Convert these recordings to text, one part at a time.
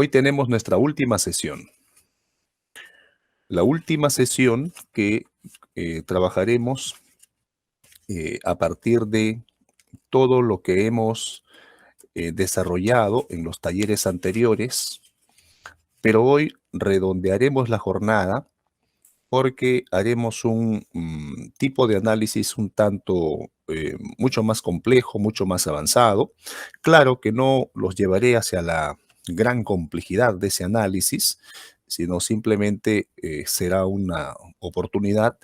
Hoy tenemos nuestra última sesión. La última sesión que trabajaremos a partir de todo lo que hemos desarrollado en los talleres anteriores, pero hoy redondearemos la jornada porque haremos un tipo de análisis un tanto mucho más complejo, mucho más avanzado. Claro que no los llevaré hacia la gran complejidad de ese análisis, sino simplemente será una oportunidad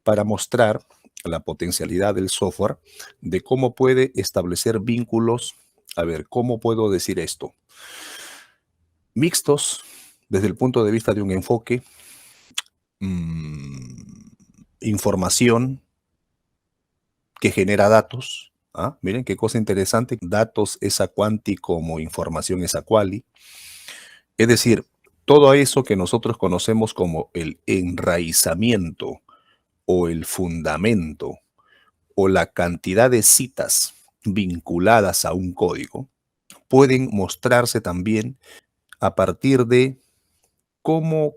para mostrar la potencialidad del software, de cómo puede establecer vínculos. A ver, ¿cómo puedo decir esto? Mixtos, desde el punto de vista de un enfoque, información que genera datos. Miren qué cosa interesante. Datos es a quanti como información es a quali. Es decir, todo eso que nosotros conocemos como el enraizamiento o el fundamento o la cantidad de citas vinculadas a un código pueden mostrarse también a partir de cómo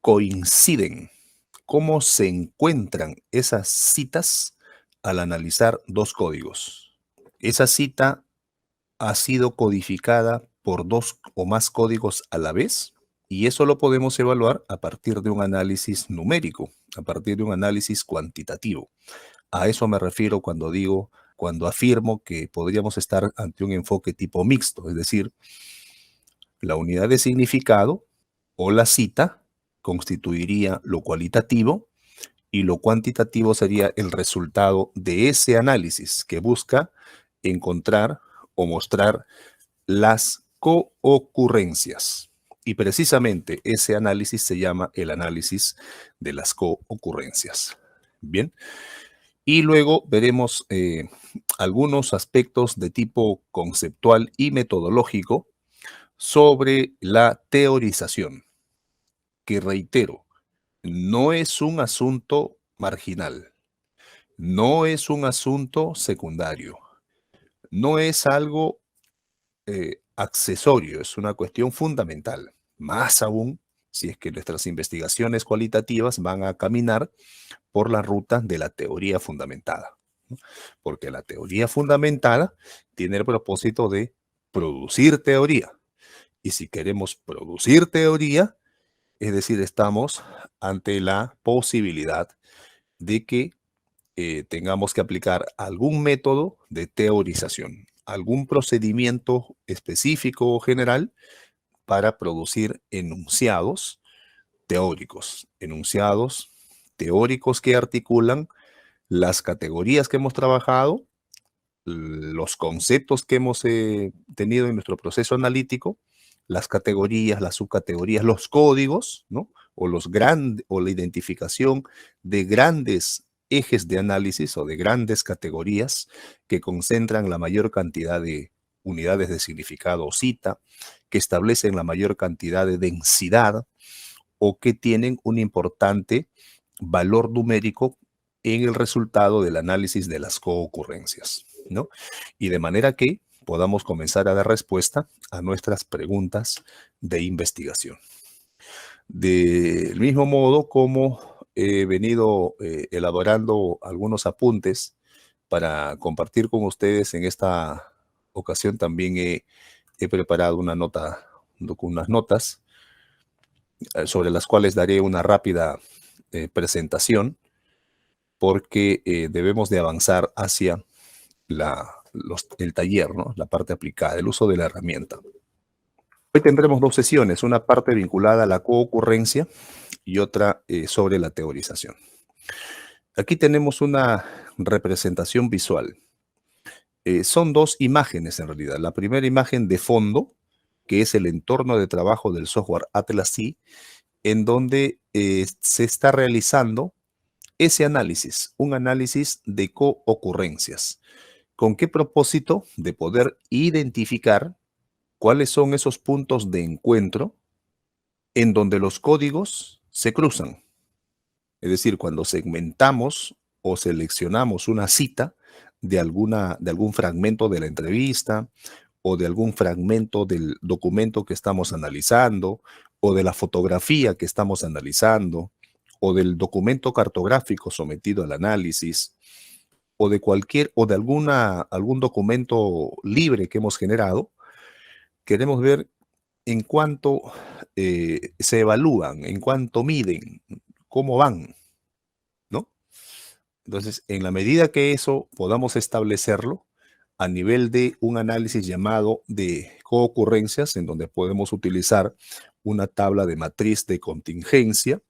coinciden, cómo se encuentran esas citas al analizar dos códigos. Esa cita ha sido codificada por dos o más códigos a la vez, y eso lo podemos evaluar a partir de un análisis numérico, a partir de un análisis cuantitativo. A eso me refiero cuando afirmo que podríamos estar ante un enfoque tipo mixto, es decir, la unidad de significado o la cita constituiría lo cualitativo y lo cuantitativo sería el resultado de ese análisis que busca encontrar o mostrar las coocurrencias. Y precisamente ese análisis se llama el análisis de las coocurrencias. Bien. Y luego veremos algunos aspectos de tipo conceptual y metodológico sobre la teorización, que reitero, no es un asunto marginal, no es un asunto secundario, no es algo accesorio, es una cuestión fundamental. Más aún si es que nuestras investigaciones cualitativas van a caminar por la ruta de la teoría fundamentada, ¿no? Porque la teoría fundamentada tiene el propósito de producir teoría. Y si queremos producir teoría, es decir, estamos ante la posibilidad de que tengamos que aplicar algún método de teorización, algún procedimiento específico o general para producir enunciados teóricos que articulan las categorías que hemos trabajado, los conceptos que hemos tenido en nuestro proceso analítico, las categorías, las subcategorías, los códigos, ¿no? O la identificación de grandes ejes de análisis o de grandes categorías que concentran la mayor cantidad de unidades de significado o cita, que establecen la mayor cantidad de densidad o que tienen un importante valor numérico en el resultado del análisis de las coocurrencias, ¿no? Y de manera que podamos comenzar a dar respuesta a nuestras preguntas de investigación. Del mismo modo como he venido elaborando algunos apuntes para compartir con ustedes en esta ocasión, también he preparado una nota, unas notas sobre las cuales daré una rápida presentación, porque debemos de avanzar hacia el taller, ¿no? La parte aplicada, el uso de la herramienta. Hoy tendremos dos sesiones, una parte vinculada a la coocurrencia y otra sobre la teorización. Aquí tenemos una representación visual. Son dos imágenes en realidad. La primera imagen de fondo, que es el entorno de trabajo del software Atlas-C, en donde se está realizando ese análisis, un análisis de coocurrencias. ¿Con qué propósito? De poder identificar cuáles son esos puntos de encuentro en donde los códigos se cruzan. Es decir, cuando segmentamos o seleccionamos una cita de algún fragmento de la entrevista o de algún fragmento del documento que estamos analizando, o de la fotografía que estamos analizando, o del documento cartográfico sometido al análisis, o de algún documento libre que hemos generado, queremos ver en cuánto se evalúan, en cuánto miden, cómo van, ¿no? Entonces, en la medida que eso podamos establecerlo a nivel de un análisis llamado de coocurrencias, en donde podemos utilizar una tabla de matriz de contingencia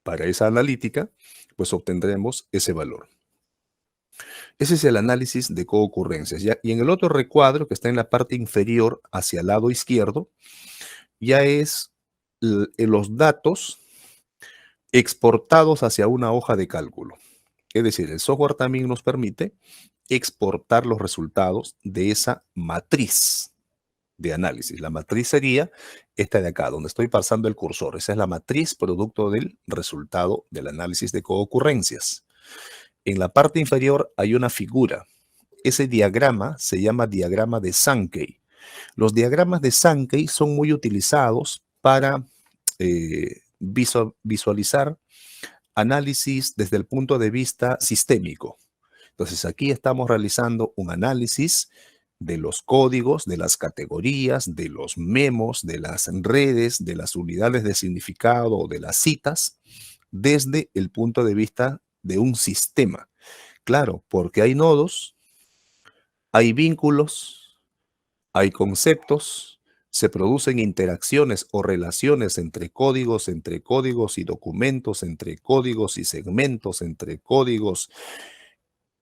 para esa analítica, pues obtendremos ese valor. Ese es el análisis de coocurrencias, ¿ya? Y en el otro recuadro, que está en la parte inferior hacia el lado izquierdo, ya es los datos exportados hacia una hoja de cálculo. Es decir, el software también nos permite exportar los resultados de esa matriz de análisis. La matriz sería esta de acá, donde estoy pasando el cursor. Esa es la matriz producto del resultado del análisis de coocurrencias. En la parte inferior hay una figura. Ese diagrama se llama diagrama de Sankey. Los diagramas de Sankey son muy utilizados para visualizar análisis desde el punto de vista sistémico. Entonces aquí estamos realizando un análisis de los códigos, de las categorías, de los memos, de las redes, de las unidades de significado o de las citas, desde el punto de vista de un sistema. Claro, porque hay nodos, hay vínculos, hay conceptos, se producen interacciones o relaciones entre códigos y documentos, entre códigos y segmentos, entre códigos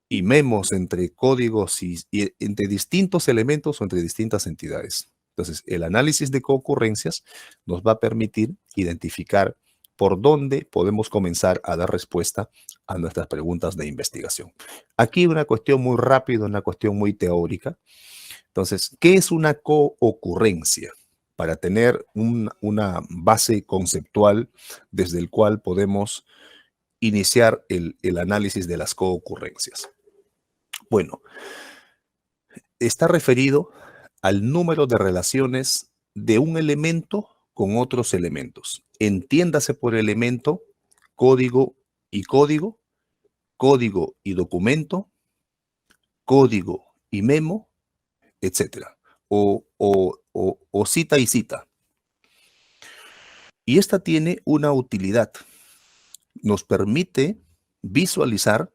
y memos, entre códigos y entre distintos elementos o entre distintas entidades. Entonces, el análisis de coocurrencias nos va a permitir identificar por dónde podemos comenzar a dar respuesta a nuestras preguntas de investigación. Aquí una cuestión muy rápida, una cuestión muy teórica. Entonces, ¿qué es una coocurrencia? Para tener una base conceptual desde el cual podemos iniciar el análisis de las coocurrencias. Bueno, está referido al número de relaciones de un elemento con otros elementos. Entiéndase por elemento código y código, código y documento, código y memo, etcétera. O cita y cita. Y esta tiene una utilidad. Nos permite visualizar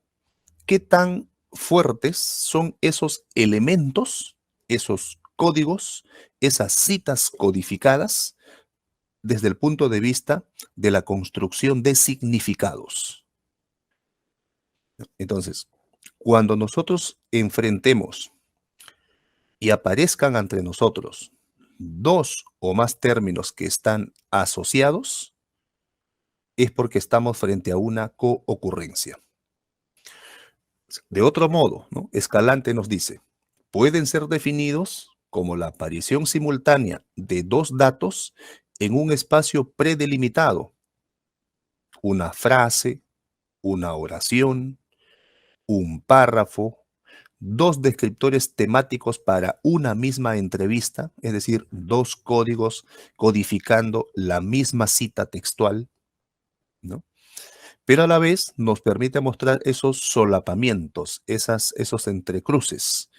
qué tan fuertes son esos elementos, esos códigos, esas citas codificadas desde el punto de vista de la construcción de significados. Entonces, cuando nosotros enfrentemos y aparezcan ante nosotros dos o más términos que están asociados, es porque estamos frente a una coocurrencia. De otro modo, ¿no? Escalante nos dice, pueden ser definidos como la aparición simultánea de dos datos en un espacio predelimitado. Una frase, una oración, un párrafo, dos descriptores temáticos para una misma entrevista, es decir, dos códigos codificando la misma cita textual, ¿no? Pero a la vez nos permite mostrar esos solapamientos, esos entrecruces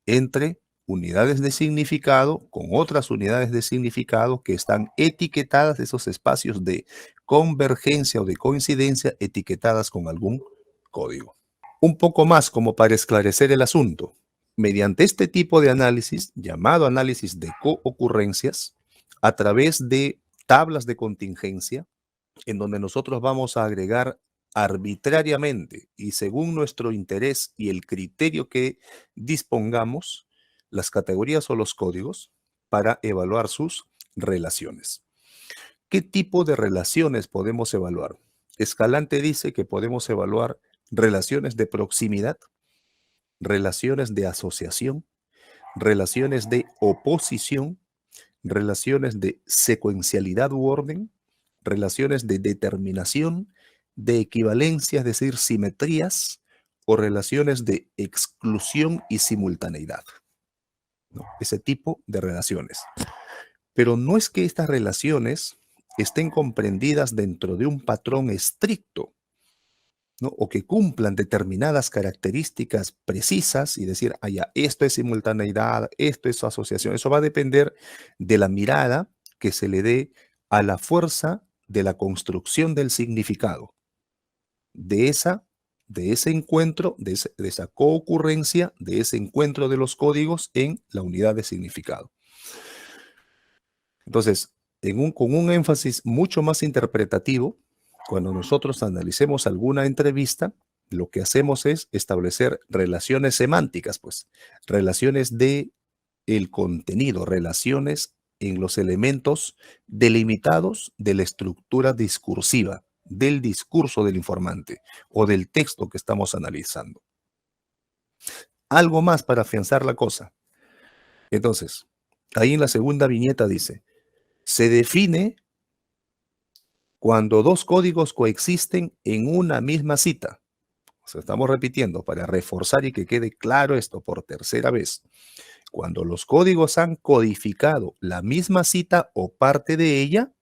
entre unidades de significado con otras unidades de significado que están etiquetadas, esos espacios de convergencia o de coincidencia etiquetadas con algún código. Un poco más como para esclarecer el asunto. Mediante este tipo de análisis, llamado análisis de coocurrencias, a través de tablas de contingencia, en donde nosotros vamos a agregar arbitrariamente y según nuestro interés y el criterio que dispongamos, las categorías o los códigos para evaluar sus relaciones. ¿Qué tipo de relaciones podemos evaluar? Escalante dice que podemos evaluar relaciones de proximidad, relaciones de asociación, relaciones de oposición, relaciones de secuencialidad u orden, relaciones de determinación, de equivalencia, es decir, simetrías, o relaciones de exclusión y simultaneidad. ¿no? Ese tipo de relaciones. Pero no es que estas relaciones estén comprendidas dentro de un patrón estricto, ¿no? O que cumplan determinadas características precisas y decir, ah, ya, esto es simultaneidad, esto es asociación. Eso va a depender de la mirada que se le dé a la fuerza de la construcción del significado, de esa, de ese encuentro, de esa coocurrencia, de ese encuentro de los códigos en la unidad de significado. Entonces, con un énfasis mucho más interpretativo, cuando nosotros analicemos alguna entrevista, lo que hacemos es establecer relaciones semánticas, pues, relaciones de el contenido, relaciones en los elementos delimitados de la estructura discursiva, del discurso del informante o del texto que estamos analizando. Algo más para afianzar la cosa. Entonces, ahí en la segunda viñeta dice, se define cuando dos códigos coexisten en una misma cita. O sea, estamos repitiendo para reforzar y que quede claro esto por tercera vez. Cuando los códigos han codificado la misma cita o parte de ella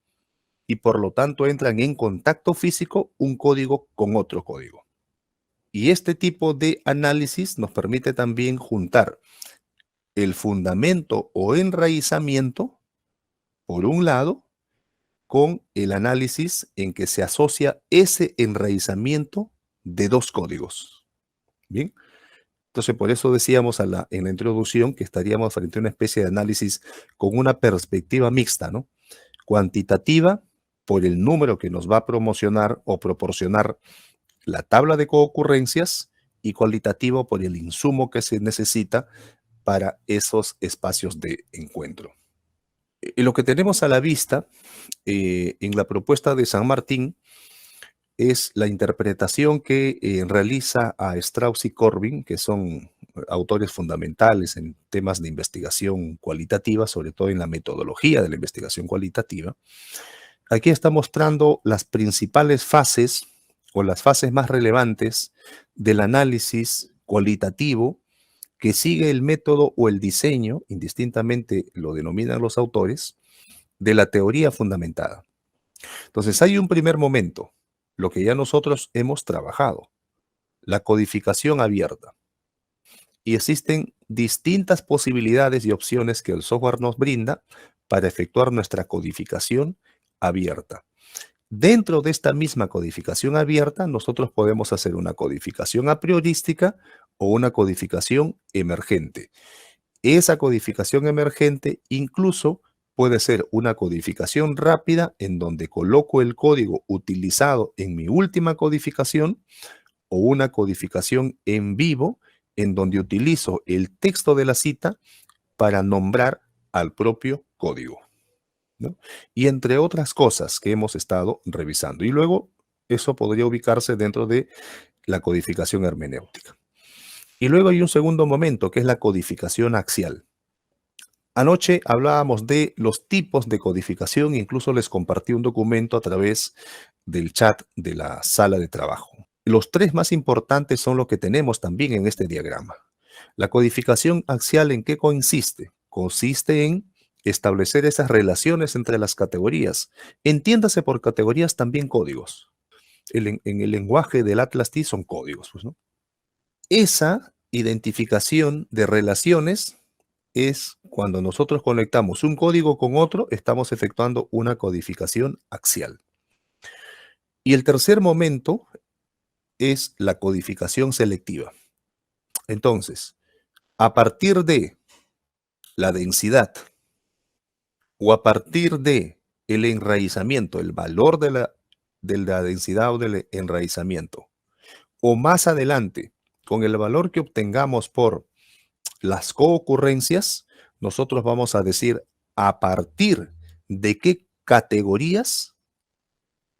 y por lo tanto entran en contacto físico un código con otro código. Y este tipo de análisis nos permite también juntar el fundamento o enraizamiento, por un lado, con el análisis en que se asocia ese enraizamiento de dos códigos. Bien, entonces por eso decíamos en la introducción que estaríamos frente a una especie de análisis con una perspectiva mixta, ¿no? Cuantitativa por el número que nos va a promocionar o proporcionar la tabla de coocurrencias y cualitativo por el insumo que se necesita para esos espacios de encuentro. Y lo que tenemos a la vista en la propuesta de San Martín es la interpretación que realiza a Strauss y Corbin, que son autores fundamentales en temas de investigación cualitativa, sobre todo en la metodología de la investigación cualitativa. Aquí está mostrando las principales fases o las fases más relevantes del análisis cualitativo que sigue el método o el diseño, indistintamente lo denominan los autores, de la teoría fundamentada. Entonces hay un primer momento, lo que ya nosotros hemos trabajado, la codificación abierta. Y existen distintas posibilidades y opciones que el software nos brinda para efectuar nuestra codificación abierta. Dentro de esta misma codificación abierta, nosotros podemos hacer una codificación a priorística o una codificación emergente. Esa codificación emergente incluso puede ser una codificación rápida en donde coloco el código utilizado en mi última codificación o una codificación en vivo en donde utilizo el texto de la cita para nombrar al propio código, ¿no? Y entre otras cosas que hemos estado revisando. Y luego eso podría ubicarse dentro de la codificación hermenéutica. Y luego hay un segundo momento que es la codificación axial. Anoche hablábamos de los tipos de codificación, incluso les compartí un documento a través del chat de la sala de trabajo. Los tres más importantes son los que tenemos también en este diagrama. La codificación axial, ¿en qué consiste? Consiste en establecer esas relaciones entre las categorías. Entiéndase por categorías también códigos. En el lenguaje del Atlas T son códigos, pues, ¿no? Esa identificación de relaciones es cuando nosotros conectamos un código con otro, estamos efectuando una codificación axial. Y el tercer momento es la codificación selectiva. Entonces, a partir de la densidad o a partir de el enraizamiento, el valor de la densidad o del enraizamiento, o más adelante, con el valor que obtengamos por las coocurrencias, nosotros vamos a decir a partir de qué categorías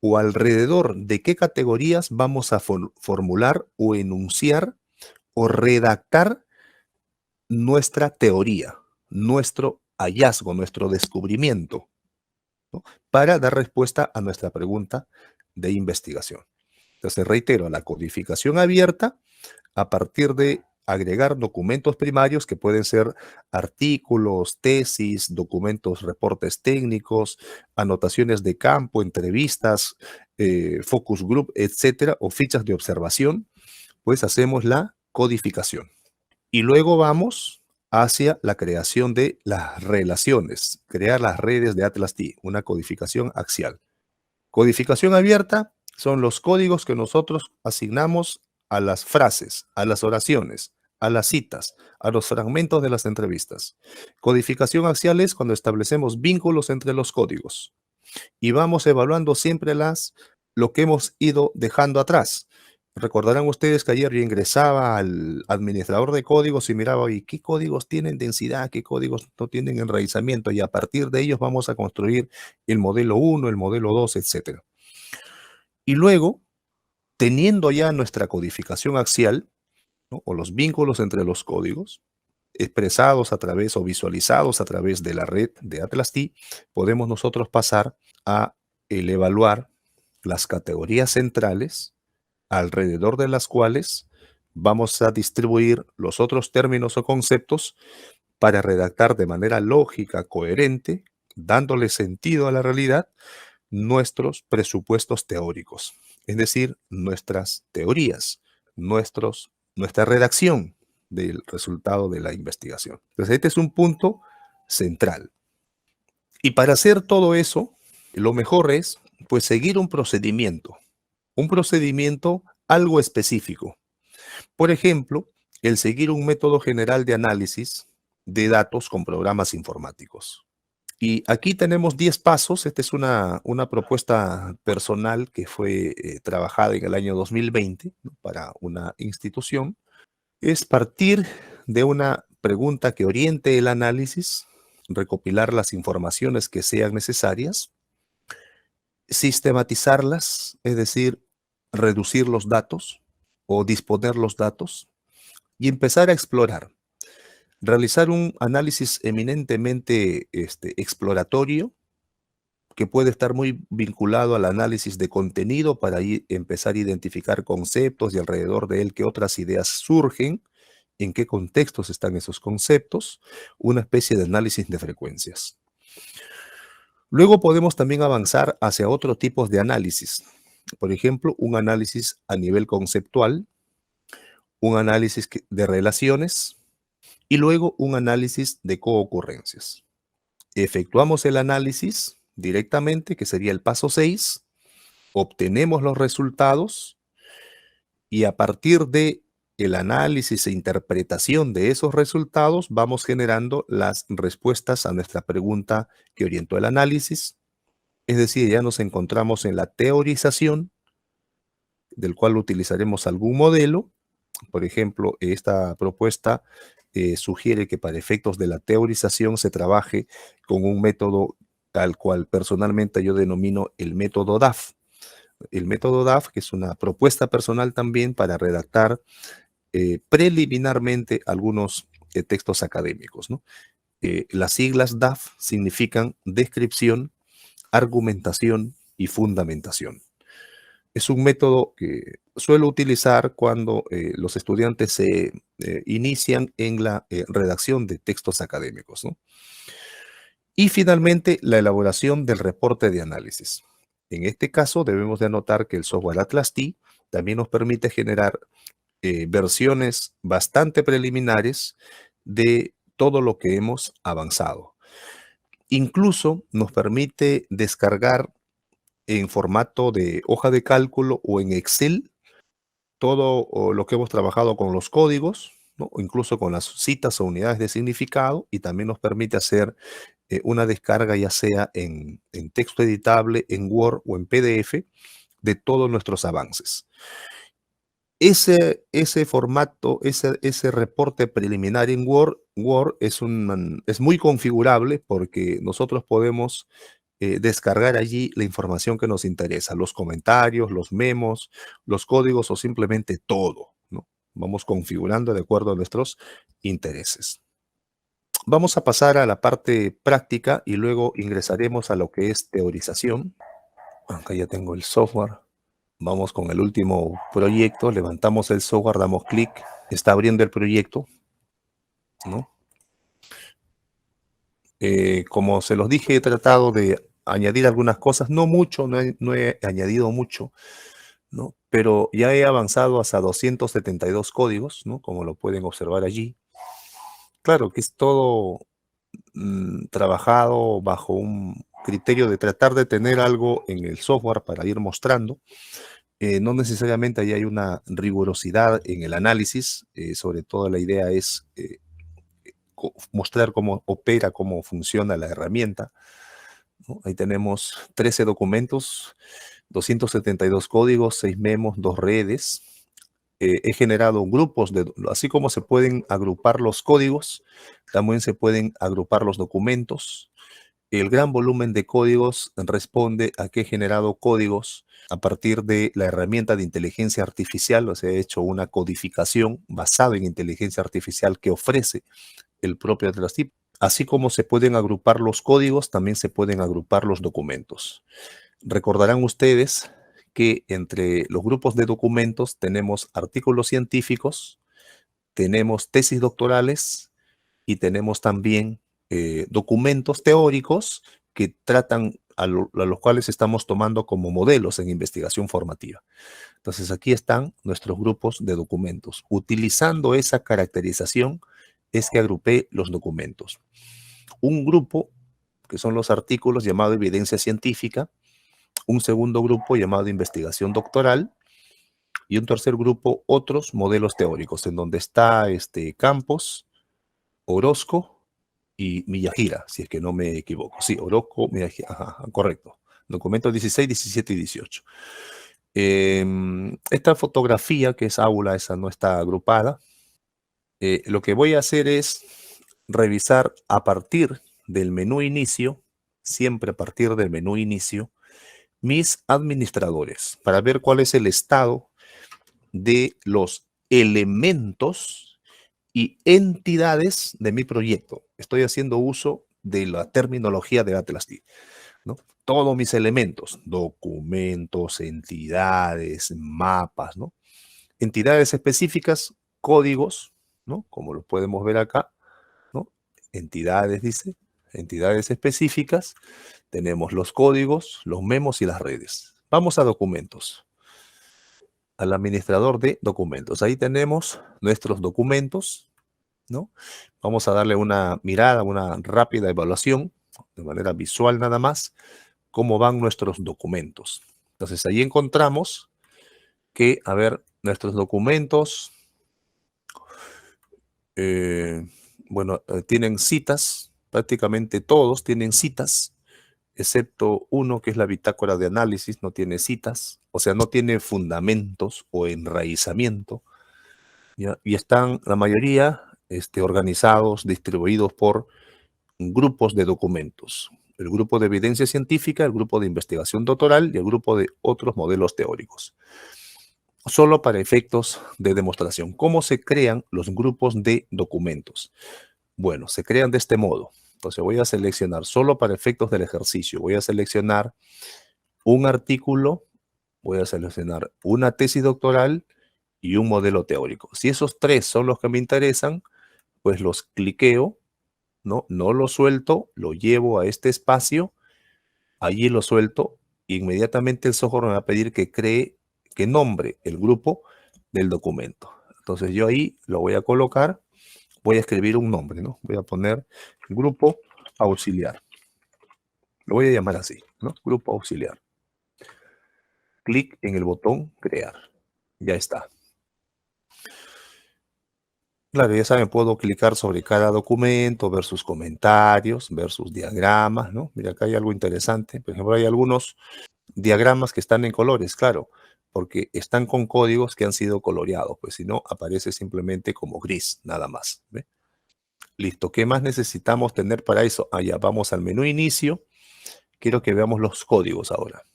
o alrededor de qué categorías vamos a formular o enunciar o redactar nuestra teoría, nuestro hallazgo, nuestro descubrimiento, ¿no? Para dar respuesta a nuestra pregunta de investigación. Entonces, reitero, la codificación abierta a partir de agregar documentos primarios que pueden ser artículos, tesis, documentos, reportes técnicos, anotaciones de campo, entrevistas, focus group, etcétera, o fichas de observación, pues hacemos la codificación. Y luego vamos hacia la creación de las relaciones, crear las redes de Atlas T, una codificación axial. Codificación abierta son los códigos que nosotros asignamos a las frases, a las oraciones, a las citas, a los fragmentos de las entrevistas. Codificación axial es cuando establecemos vínculos entre los códigos y vamos evaluando siempre lo que hemos ido dejando atrás. Recordarán ustedes que ayer yo ingresaba al administrador de códigos y miraba, ¿y qué códigos tienen densidad? ¿Qué códigos no tienen enraizamiento? Y a partir de ellos vamos a construir el modelo 1, el modelo 2, etcétera. Y luego, teniendo ya nuestra codificación axial, ¿no? O los vínculos entre los códigos, expresados a través o visualizados a través de la red de Atlas T, podemos nosotros pasar a evaluar las categorías centrales alrededor de las cuales vamos a distribuir los otros términos o conceptos para redactar de manera lógica, coherente, dándole sentido a la realidad, nuestros presupuestos teóricos, es decir, nuestras teorías, nuestra redacción del resultado de la investigación. Entonces, este es un punto central. Y para hacer todo eso, lo mejor es, pues, seguir un procedimiento algo específico. Por ejemplo, el seguir un método general de análisis de datos con programas informáticos. Y aquí tenemos 10 pasos. Esta es una propuesta personal que fue trabajada en el año 2020, ¿no? Para una institución. Es partir de una pregunta que oriente el análisis, recopilar las informaciones que sean necesarias, sistematizarlas, es decir, reducir los datos o disponer los datos y empezar a explorar. Realizar un análisis eminentemente exploratorio que puede estar muy vinculado al análisis de contenido para empezar a identificar conceptos y alrededor de él qué otras ideas surgen, en qué contextos están esos conceptos, una especie de análisis de frecuencias. Luego podemos también avanzar hacia otro tipo de análisis. Por ejemplo, un análisis a nivel conceptual, un análisis de relaciones y luego un análisis de coocurrencias. Efectuamos el análisis directamente, que sería el paso 6, obtenemos los resultados y a partir de el análisis e interpretación de esos resultados vamos generando las respuestas a nuestra pregunta que orientó el análisis. Es decir, ya nos encontramos en la teorización, del cual utilizaremos algún modelo. Por ejemplo, esta propuesta sugiere que para efectos de la teorización se trabaje con un método al cual personalmente yo denomino el método DAF. El método DAF, que es una propuesta personal también para redactar preliminarmente algunos textos académicos, ¿no? Las siglas DAF significan descripción, argumentación y fundamentación. Es un método que suelo utilizar cuando los estudiantes se inician en la redacción de textos académicos, ¿no? Y finalmente, la elaboración del reporte de análisis. En este caso, debemos de anotar que el software Atlas T también nos permite generar versiones bastante preliminares de todo lo que hemos avanzado. Incluso nos permite descargar en formato de hoja de cálculo o en Excel todo lo que hemos trabajado con los códigos, ¿no? O incluso con las citas o unidades de significado, y también nos permite hacer una descarga ya sea en texto editable, en Word o en PDF de todos nuestros avances. Ese formato, ese reporte preliminar en Word es muy configurable porque nosotros podemos descargar allí la información que nos interesa, los comentarios, los memos, los códigos o simplemente todo, ¿no? Vamos configurando de acuerdo a nuestros intereses. Vamos a pasar a la parte práctica y luego ingresaremos a lo que es teorización. Acá ya tengo el software Vamos con el último proyecto, levantamos el software, damos clic, está abriendo el proyecto, ¿no? Como se los dije, he tratado de añadir algunas cosas, no mucho, no he añadido mucho, ¿no? Pero ya he avanzado hasta 272 códigos, ¿no? Como lo pueden observar allí. Claro que es todo trabajado bajo un criterio de tratar de tener algo en el software para ir mostrando. No necesariamente ahí hay una rigurosidad en el análisis, sobre todo la idea es mostrar cómo opera, cómo funciona la herramienta, ¿no? Ahí tenemos 13 documentos, 272 códigos, 6 memos, 2 redes. He generado grupos, así como se pueden agrupar los códigos, también se pueden agrupar los documentos. El gran volumen de códigos responde a que he generado códigos a partir de la herramienta de inteligencia artificial, o sea, he hecho una codificación basada en inteligencia artificial que ofrece el propio Atlas TIP. Así como se pueden agrupar los códigos, también se pueden agrupar los documentos. Recordarán ustedes que entre los grupos de documentos tenemos artículos científicos, tenemos tesis doctorales y tenemos también documentos teóricos que tratan a los cuales estamos tomando como modelos en investigación formativa. Entonces aquí están nuestros grupos de documentos. Utilizando esa caracterización es que agrupé los documentos. Un grupo, que son los artículos, llamado evidencia científica, un segundo grupo llamado investigación doctoral, y un tercer grupo, otros modelos teóricos, en donde está Campos, Orozco y Miyajira, si es que no me equivoco. Sí, Orozco, Miyajira, ajá, correcto. Documentos 16, 17 y 18. Esta fotografía, que es aula, esa no está agrupada. Lo que voy a hacer es revisar a partir del menú inicio, siempre a partir del menú inicio, mis administradores, para ver cuál es el estado de los elementos y entidades de mi proyecto. Estoy haciendo uso de la terminología de Atlas TIP, ¿no? Todos mis elementos, documentos, entidades, mapas, ¿no? Entidades específicas, códigos, ¿no? Como lo podemos ver acá, ¿no? Entidades, dice, entidades específicas. Tenemos los códigos, los memos y las redes. Vamos a documentos. Al administrador de documentos. Ahí tenemos nuestros documentos, ¿no? Vamos a darle una mirada, una rápida evaluación, de manera visual nada más, cómo van nuestros documentos. Entonces ahí encontramos que, a ver, nuestros documentos, tienen citas, prácticamente todos tienen citas, excepto uno que es la bitácora de análisis, no tiene citas, o sea, no tiene fundamentos o enraizamiento, ¿ya? Y están la mayoría organizados, distribuidos por grupos de documentos. El grupo de evidencia científica, el grupo de investigación doctoral y el grupo de otros modelos teóricos. Solo para efectos de demostración. ¿Cómo se crean los grupos de documentos? Bueno, se crean de este modo. Entonces voy a seleccionar solo para efectos del ejercicio. Voy a seleccionar un artículo, voy a seleccionar una tesis doctoral y un modelo teórico. Si esos tres son los que me interesan, pues los cliqueo, ¿no? No lo suelto, lo llevo a este espacio, allí lo suelto, e inmediatamente el software me va a pedir que nombre el grupo del documento. Entonces yo ahí lo voy a colocar, voy a escribir un nombre, ¿no? Voy a poner grupo auxiliar. Lo voy a llamar así, ¿no? Grupo auxiliar. Clic en el botón crear. Ya está. Claro, ya saben, puedo clicar sobre cada documento, ver sus comentarios, ver sus diagramas, ¿no? Mira, acá hay algo interesante. Por ejemplo, hay algunos diagramas que están en colores, claro, porque están con códigos que han sido coloreados, pues si no, aparece simplemente como gris, nada más. ¿Ve? Listo, ¿qué más necesitamos tener para eso? Allá vamos al menú inicio. Quiero que veamos los códigos ahora.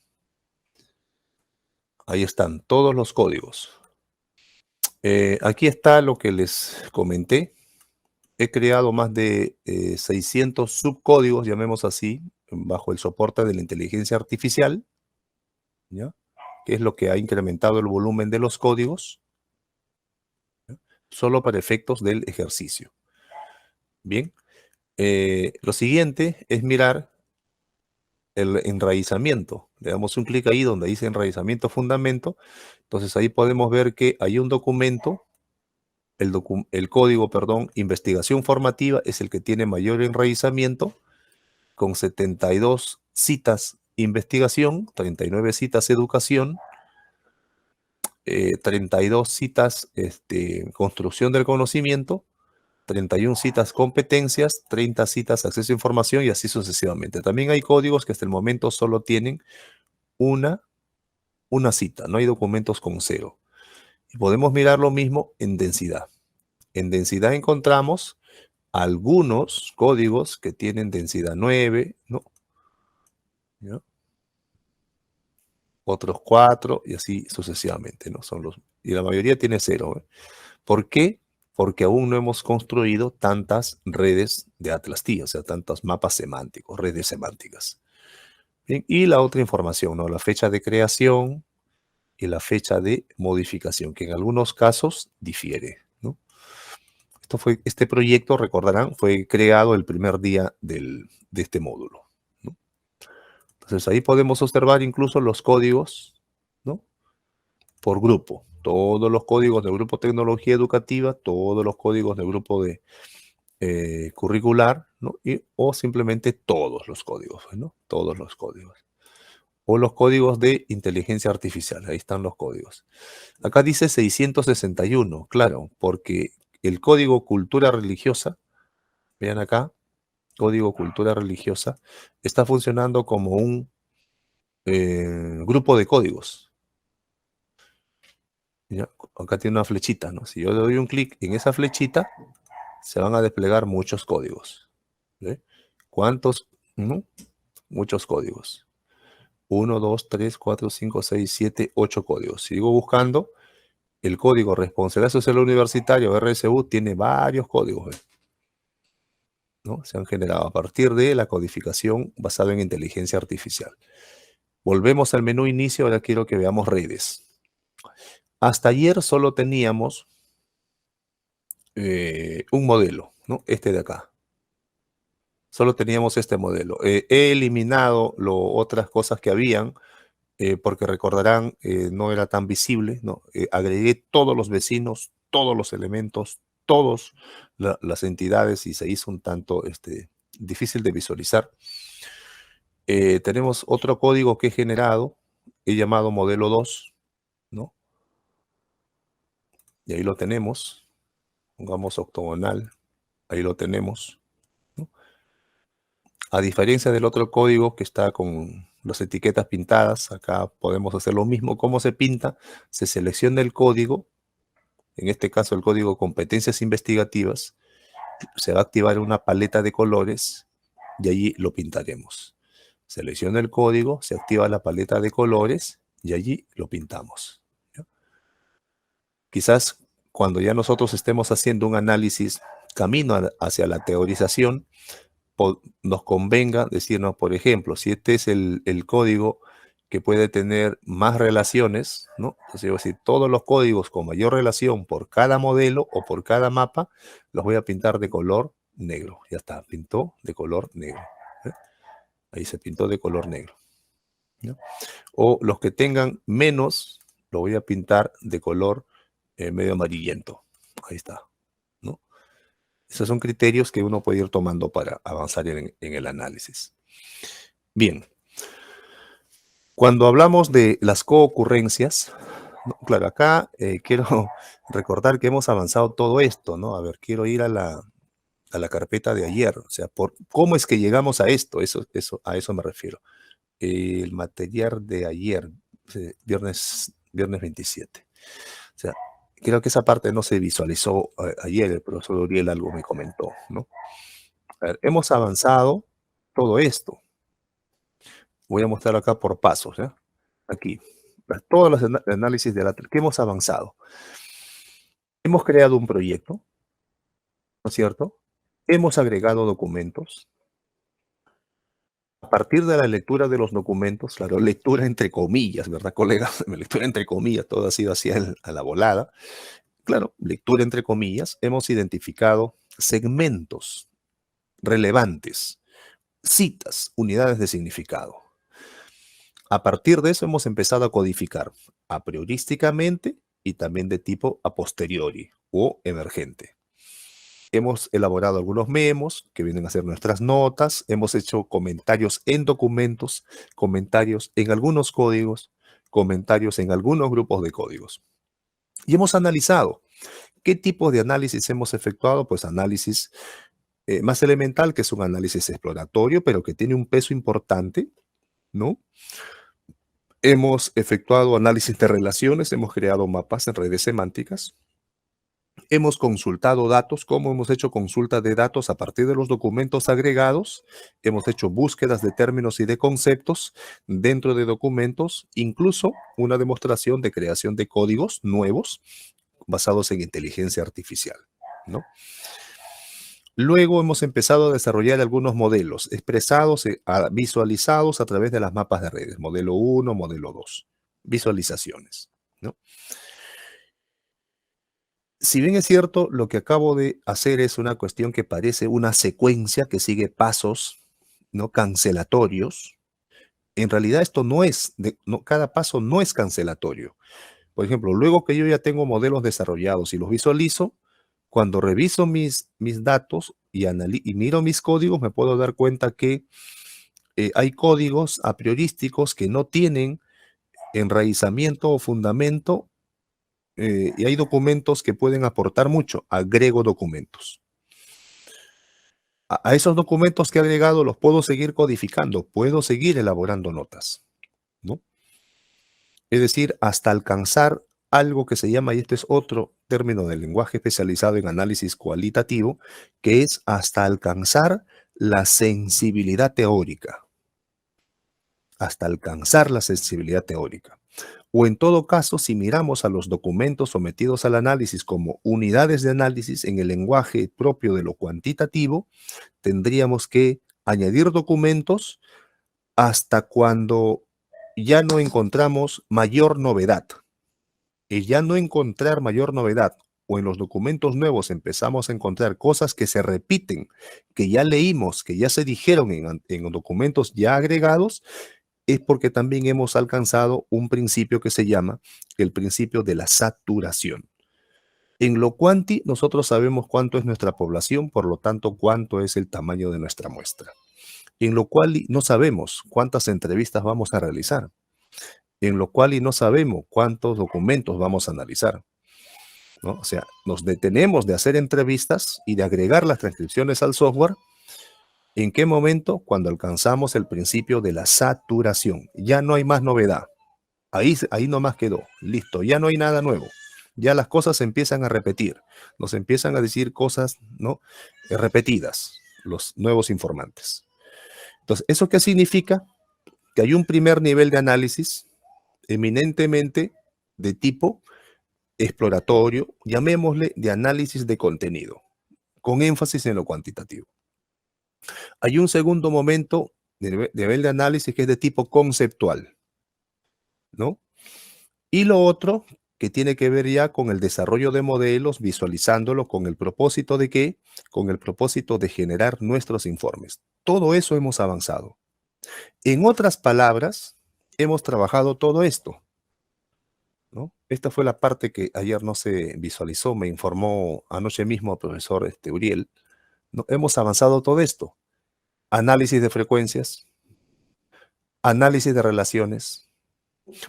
Ahí están todos los códigos. Aquí está lo que les comenté. He creado más de 600 subcódigos, llamemos así, bajo el soporte de la inteligencia artificial, ¿ya? que es lo que ha incrementado el volumen de los códigos, solo para efectos del ejercicio. Bien, lo siguiente es mirar el enraizamiento. Le damos un clic ahí donde dice enraizamiento fundamento. Entonces ahí podemos ver que hay un documento, el código, perdón, investigación formativa es el que tiene mayor enraizamiento, con 72 citas investigación, 39 citas educación, 32 citas construcción del conocimiento, 31 citas competencias, 30 citas acceso a información y así sucesivamente. También hay códigos que hasta el momento solo tienen una cita, no hay documentos con 0. Y podemos mirar lo mismo en densidad. En densidad encontramos algunos códigos que tienen densidad 9, ¿no? ¿Ya? Otros 4 y así sucesivamente, ¿no? Y la mayoría tiene 0. ¿Eh? ¿Por qué? Porque aún no hemos construido tantas redes de Atlas T, o sea, tantos mapas semánticos, redes semánticas. Bien, y la otra información, ¿no? La fecha de creación y la fecha de modificación, que en algunos casos difiere, ¿no? Este proyecto, recordarán, fue creado el primer día de este módulo, ¿no? Entonces ahí podemos observar incluso los códigos, ¿no? Por grupo. Todos los códigos del grupo tecnología educativa, todos los códigos del grupo de curricular, ¿no? O simplemente todos los códigos, ¿no? Todos los códigos. O los códigos de inteligencia artificial. Ahí están los códigos. Acá dice 661, claro, porque el código cultura religiosa, vean acá, código cultura religiosa, está funcionando como un grupo de códigos. ¿Ya? Acá tiene una flechita, ¿no? Si yo le doy un clic en esa flechita, se van a desplegar muchos códigos. ¿Ve? ¿Cuántos? ¿No? Muchos códigos. 1, 2, 3, 4, 5, 6, 7, 8 códigos. Sigo buscando. El código Responsabilidad Social Universitaria, o RSU, tiene varios códigos, ¿no? Se han generado a partir de la codificación basada en inteligencia artificial. Volvemos al menú inicio, ahora quiero que veamos redes. Hasta ayer solo teníamos un modelo, ¿no? Este de acá. Solo teníamos este modelo. He eliminado otras cosas que habían, porque recordarán, no era tan visible, ¿no? Agregué todos los vecinos, todos los elementos, todas las entidades y se hizo un tanto difícil de visualizar. Tenemos otro código que he generado, he llamado modelo 2, ¿no? Y ahí lo tenemos. Pongamos octogonal, ahí lo tenemos, ¿no? A diferencia del otro código que está con las etiquetas pintadas, acá podemos hacer lo mismo. ¿Cómo se pinta? Se selecciona el código, en este caso el código competencias investigativas, se va a activar una paleta de colores y allí lo pintaremos. Selecciona el código, se activa la paleta de colores y allí lo pintamos. ¿Ya? Quizás cuando ya nosotros estemos haciendo un análisis camino hacia la teorización, nos convenga decirnos, por ejemplo, si este es el código que puede tener más relaciones, ¿no? Entonces, decir, todos los códigos con mayor relación por cada modelo o por cada mapa, los voy a pintar de color negro. Ya está, pintó de color negro. ¿Eh? Ahí se pintó de color negro. ¿No? O los que tengan menos, lo voy a pintar de color medio amarillento. Ahí está. ¿No? Esos son criterios que uno puede ir tomando para avanzar en el análisis. Bien. Cuando hablamos de las coocurrencias, ¿no? Claro, acá quiero recordar que hemos avanzado todo esto, ¿no? A ver, quiero ir a la carpeta de ayer, o sea, ¿cómo es que llegamos a esto? A eso me refiero. El material de ayer, viernes 27. O sea, creo que esa parte no se visualizó ayer, el profesor Uriel algo me comentó, ¿no? A ver, hemos avanzado todo esto. Voy a mostrar acá por pasos, ¿ya? Aquí, todos los análisis de que hemos avanzado. Hemos creado un proyecto, ¿no es cierto? Hemos agregado documentos. partir de la lectura de los documentos, claro, lectura entre comillas, ¿verdad, colegas? Lectura entre comillas, todo ha sido así a la volada. Claro, lectura entre comillas, hemos identificado segmentos relevantes, citas, unidades de significado. A partir de eso hemos empezado a codificar a priorísticamente y también de tipo a posteriori o emergente. Hemos elaborado algunos memos que vienen a ser nuestras notas, hemos hecho comentarios en documentos, comentarios en algunos códigos, comentarios en algunos grupos de códigos. Y hemos analizado. ¿Qué tipo de análisis hemos efectuado? Pues análisis más elemental, que es un análisis exploratorio, pero que tiene un peso importante, ¿no? Hemos efectuado análisis de relaciones, hemos creado mapas en redes semánticas. Hemos consultado datos, ¿cómo hemos hecho consulta de datos a partir de los documentos agregados? Hemos hecho búsquedas de términos y de conceptos dentro de documentos, incluso una demostración de creación de códigos nuevos basados en inteligencia artificial, ¿no? Luego hemos empezado a desarrollar algunos modelos expresados, visualizados a través de las mapas de redes, modelo 1, modelo 2, visualizaciones, ¿no? Si bien es cierto, lo que acabo de hacer es una cuestión que parece una secuencia que sigue pasos, ¿no? Cancelatorios. En realidad esto no es, cada paso no es cancelatorio. Por ejemplo, luego que yo ya tengo modelos desarrollados y los visualizo, cuando reviso mis datos y miro mis códigos, me puedo dar cuenta que hay códigos a priorísticos que no tienen enraizamiento o fundamento y hay documentos que pueden aportar mucho. Agrego documentos. A esos documentos que he agregado los puedo seguir codificando, puedo seguir elaborando notas, ¿no? Es decir, hasta alcanzar algo que se llama, y este es otro término del lenguaje especializado en análisis cualitativo, que es hasta alcanzar la sensibilidad teórica. Hasta alcanzar la sensibilidad teórica. O en todo caso, si miramos a los documentos sometidos al análisis como unidades de análisis en el lenguaje propio de lo cuantitativo, tendríamos que añadir documentos hasta cuando ya no encontramos mayor novedad. Y ya no encontrar mayor novedad, o en los documentos nuevos empezamos a encontrar cosas que se repiten, que ya leímos, que ya se dijeron en documentos ya agregados, es porque también hemos alcanzado un principio que se llama el principio de la saturación. En lo cuanti, nosotros sabemos cuánto es nuestra población, por lo tanto, cuánto es el tamaño de nuestra muestra. En lo cual no sabemos cuántas entrevistas vamos a realizar. En lo cual no sabemos cuántos documentos vamos a analizar, ¿no? O sea, nos detenemos de hacer entrevistas y de agregar las transcripciones al software. ¿En qué momento? Cuando alcanzamos el principio de la saturación. Ya no hay más novedad. Ahí nomás quedó. Listo, ya no hay nada nuevo. Ya las cosas se empiezan a repetir. Nos empiezan a decir cosas, ¿no? Repetidas, los nuevos informantes. Entonces, ¿eso qué significa? Que hay un primer nivel de análisis eminentemente de tipo exploratorio, llamémosle de análisis de contenido, con énfasis en lo cuantitativo. Hay un segundo momento de nivel de análisis que es de tipo conceptual, ¿no? Y lo otro que tiene que ver ya con el desarrollo de modelos, visualizándolo con el propósito de ¿qué? Con el propósito de generar nuestros informes. Todo eso hemos avanzado. En otras palabras, hemos trabajado todo esto, ¿no? Esta fue la parte que ayer no se visualizó, me informó anoche mismo el profesor Uriel, ¿no? Hemos avanzado todo esto. Análisis de frecuencias, análisis de relaciones.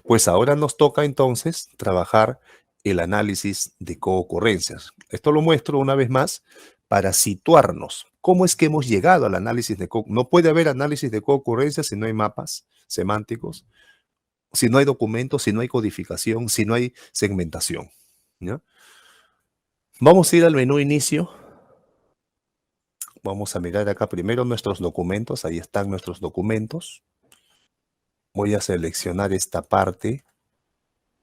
Pues ahora nos toca entonces trabajar el análisis de coocurrencias. Esto lo muestro una vez más para situarnos. ¿Cómo es que hemos llegado al análisis de coocurrencias? No puede haber análisis de coocurrencias si no hay mapas semánticos, si no hay documentos, si no hay codificación, si no hay segmentación, ¿ya? Vamos a ir al menú inicio. Vamos a mirar acá primero nuestros documentos. Ahí están nuestros documentos. Voy a seleccionar esta parte.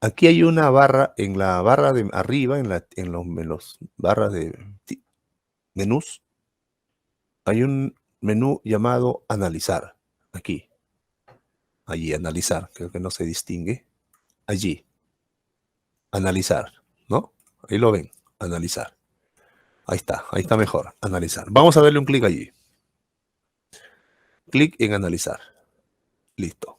Aquí hay una barra, en la barra de arriba, en los barras de menús, hay un menú llamado analizar. Aquí. Allí, analizar. Creo que no se distingue. Allí. Analizar, ¿no? Ahí lo ven. Analizar. Ahí está mejor. Analizar. Vamos a darle un clic allí. Clic en analizar. Listo.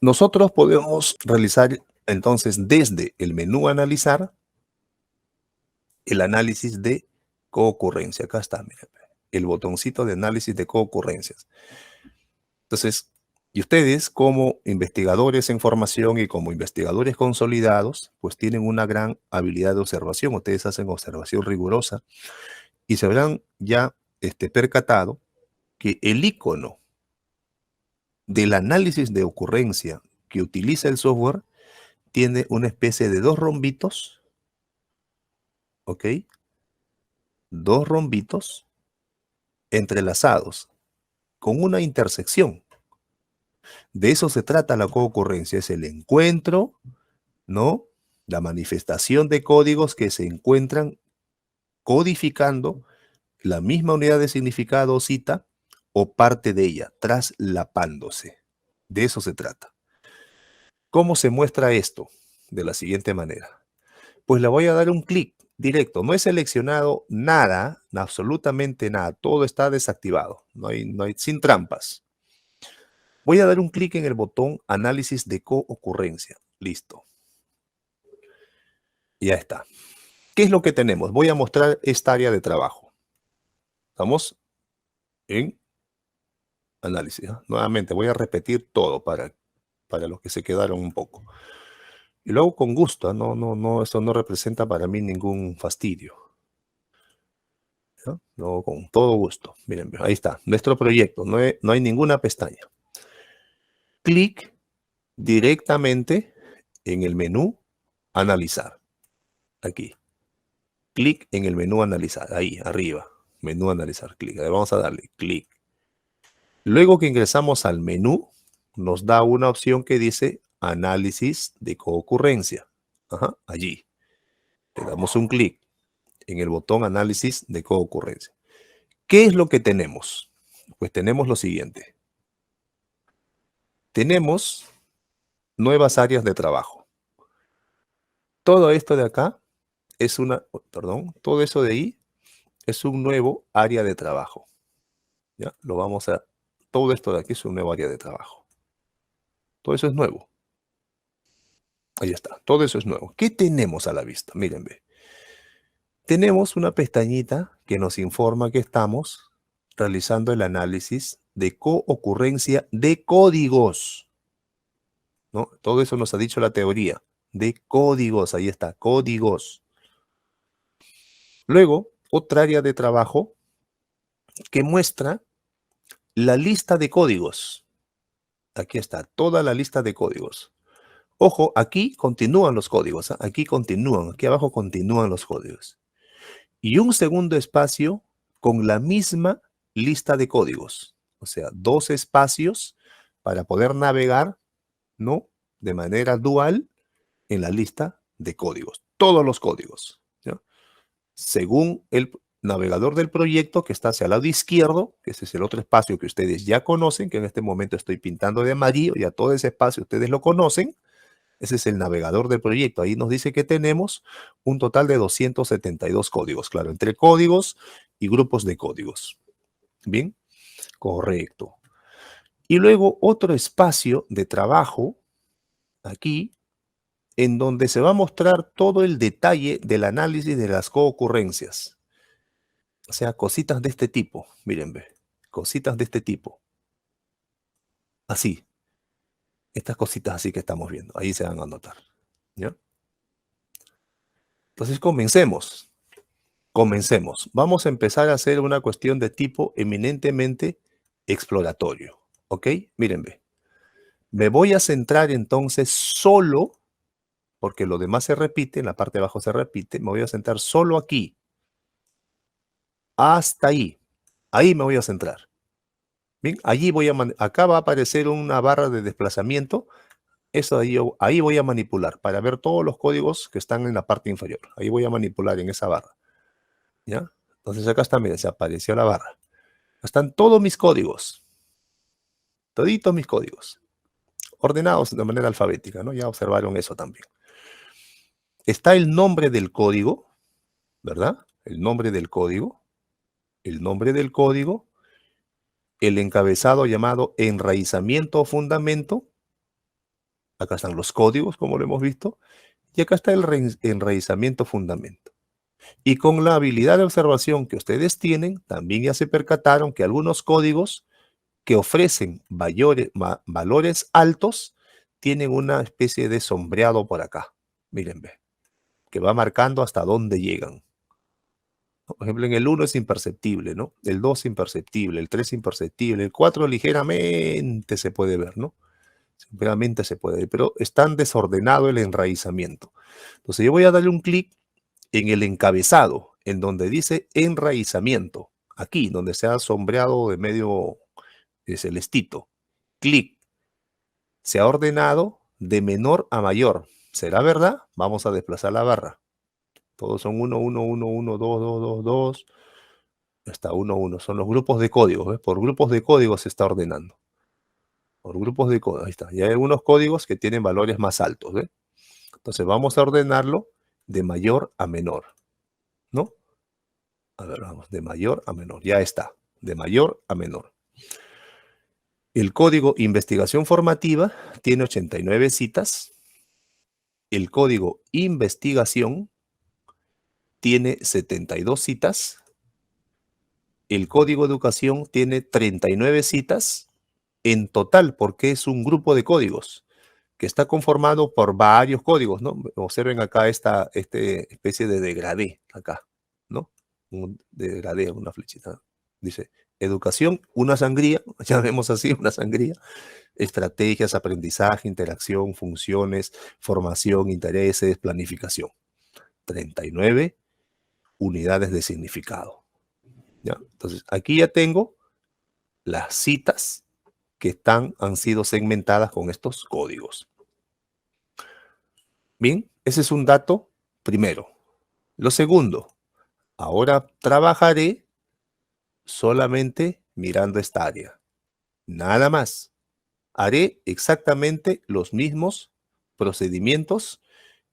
Nosotros podemos realizar entonces desde el menú analizar el análisis de coocurrencia. Acá está, miren, el botoncito de análisis de coocurrencias. Entonces, y ustedes como investigadores en formación y como investigadores consolidados, pues tienen una gran habilidad de observación. Ustedes hacen observación rigurosa y se habrán ya percatado que el icono del análisis de ocurrencia que utiliza el software tiene una especie de dos rombitos, ¿ok? Dos rombitos entrelazados con una intersección. De eso se trata la coocurrencia, es el encuentro, ¿no? La manifestación de códigos que se encuentran codificando la misma unidad de significado o cita o parte de ella, traslapándose. De eso se trata. ¿Cómo se muestra esto? De la siguiente manera. Pues le voy a dar un clic directo. No he seleccionado nada, absolutamente nada. Todo está desactivado. No hay sin trampas. Voy a dar un clic en el botón análisis de coocurrencia. Listo. Ya está. ¿Qué es lo que tenemos? Voy a mostrar esta área de trabajo. Estamos en análisis, ¿no? Nuevamente voy a repetir todo para los que se quedaron un poco. Y luego con gusto, no, eso no representa para mí ningún fastidio. ¿No? No, con todo gusto. Miren, ahí está, nuestro proyecto, no hay ninguna pestaña. Clic directamente en el menú analizar. Aquí. Clic en el menú analizar, ahí, arriba. Menú analizar, clic. Vamos a darle clic. Luego que ingresamos al menú, nos da una opción que dice análisis de coocurrencia. Ajá, allí. Le damos un clic en el botón análisis de coocurrencia. ¿Qué es lo que tenemos? Pues tenemos lo siguiente. Tenemos nuevas áreas de trabajo. Todo esto de acá es todo eso de ahí es un nuevo área de trabajo. ¿Ya? Todo esto de aquí es un nuevo área de trabajo. Todo eso es nuevo. Ahí está, todo eso es nuevo. ¿Qué tenemos a la vista? Miren, ve. Tenemos una pestañita que nos informa que estamos realizando el análisis de coocurrencia de códigos, ¿no? Todo eso nos ha dicho la teoría de códigos. Ahí está, códigos. Luego, otra área de trabajo que muestra la lista de códigos. Aquí está, toda la lista de códigos. Ojo, aquí continúan los códigos. ¿Eh? Aquí abajo continúan los códigos. Y un segundo espacio con la misma lista de códigos. O sea, dos espacios para poder navegar, ¿no? De manera dual en la lista de códigos. Todos los códigos. ¿Ya? Según el navegador del proyecto que está hacia el lado izquierdo, que ese es el otro espacio que ustedes ya conocen, que en este momento estoy pintando de amarillo, ya todo ese espacio ustedes lo conocen. Ese es el navegador del proyecto. Ahí nos dice que tenemos un total de 272 códigos, claro, entre códigos y grupos de códigos. Bien, correcto. Y luego otro espacio de trabajo aquí, en donde se va a mostrar todo el detalle del análisis de las coocurrencias. O sea, cositas de este tipo. Miren, ve, cositas de este tipo. Así. Estas cositas así que estamos viendo. Ahí se van a notar. ¿Ya? Entonces comencemos. Comencemos. Vamos a empezar a hacer una cuestión de tipo eminentemente exploratorio. ¿Ok? Miren, ve. Me voy a centrar entonces solo, porque lo demás se repite, en la parte de abajo se repite, me voy a centrar solo aquí. Hasta ahí. Ahí me voy a centrar. Bien, acá va a aparecer una barra de desplazamiento. Eso ahí voy a manipular para ver todos los códigos que están en la parte inferior. Ahí voy a manipular en esa barra. ¿Ya? Entonces acá está, miren, se apareció la barra. Están todos mis códigos, toditos mis códigos, ordenados de manera alfabética, ¿no? Ya observaron eso también. Está el nombre del código, ¿verdad? El nombre del código, el nombre del código, el encabezado llamado enraizamiento o fundamento. Acá están los códigos, como lo hemos visto, y acá está el enraizamiento fundamento. Y con la habilidad de observación que ustedes tienen, también ya se percataron que algunos códigos que ofrecen valores altos tienen una especie de sombreado por acá. Miren, ve, que va marcando hasta dónde llegan. Por ejemplo, en el 1 es imperceptible, ¿no? El 2 imperceptible, el 3 imperceptible, el 4 ligeramente se puede ver, ¿no? Ligeramente se puede ver, pero es tan desordenado el enraizamiento. Entonces yo voy a darle un clic en el encabezado, en donde dice enraizamiento, aquí, donde se ha sombreado de medio celestito. Clic. Se ha ordenado de menor a mayor. ¿Será verdad? Vamos a desplazar la barra. Todos son 1, 1, 1, 1, 2, 2, 2, 2. Hasta 1, 1. Son los grupos de códigos. ¿Ves? Por grupos de códigos se está ordenando. Por grupos de códigos. Ahí está. Y hay algunos códigos que tienen valores más altos. ¿Ves? Entonces vamos a ordenarlo de mayor a menor. ¿No? A ver, vamos. De mayor a menor. Ya está. De mayor a menor. El código investigación formativa tiene 89 citas. El código investigación tiene 72 citas. El código educación tiene 39 citas en total, porque es un grupo de códigos que está conformado por varios códigos, ¿no? Observen acá esta especie de degradé, acá, ¿no? Un degradé, una flechita. Dice, educación, una sangría, ya vemos así, una sangría. Estrategias, aprendizaje, interacción, funciones, formación, intereses, planificación. 39 unidades de significado. ¿Ya? Entonces, aquí ya tengo las citas que han sido segmentadas con estos códigos. Bien, ese es un dato primero. Lo segundo, ahora trabajaré solamente mirando esta área. Nada más. Haré exactamente los mismos procedimientos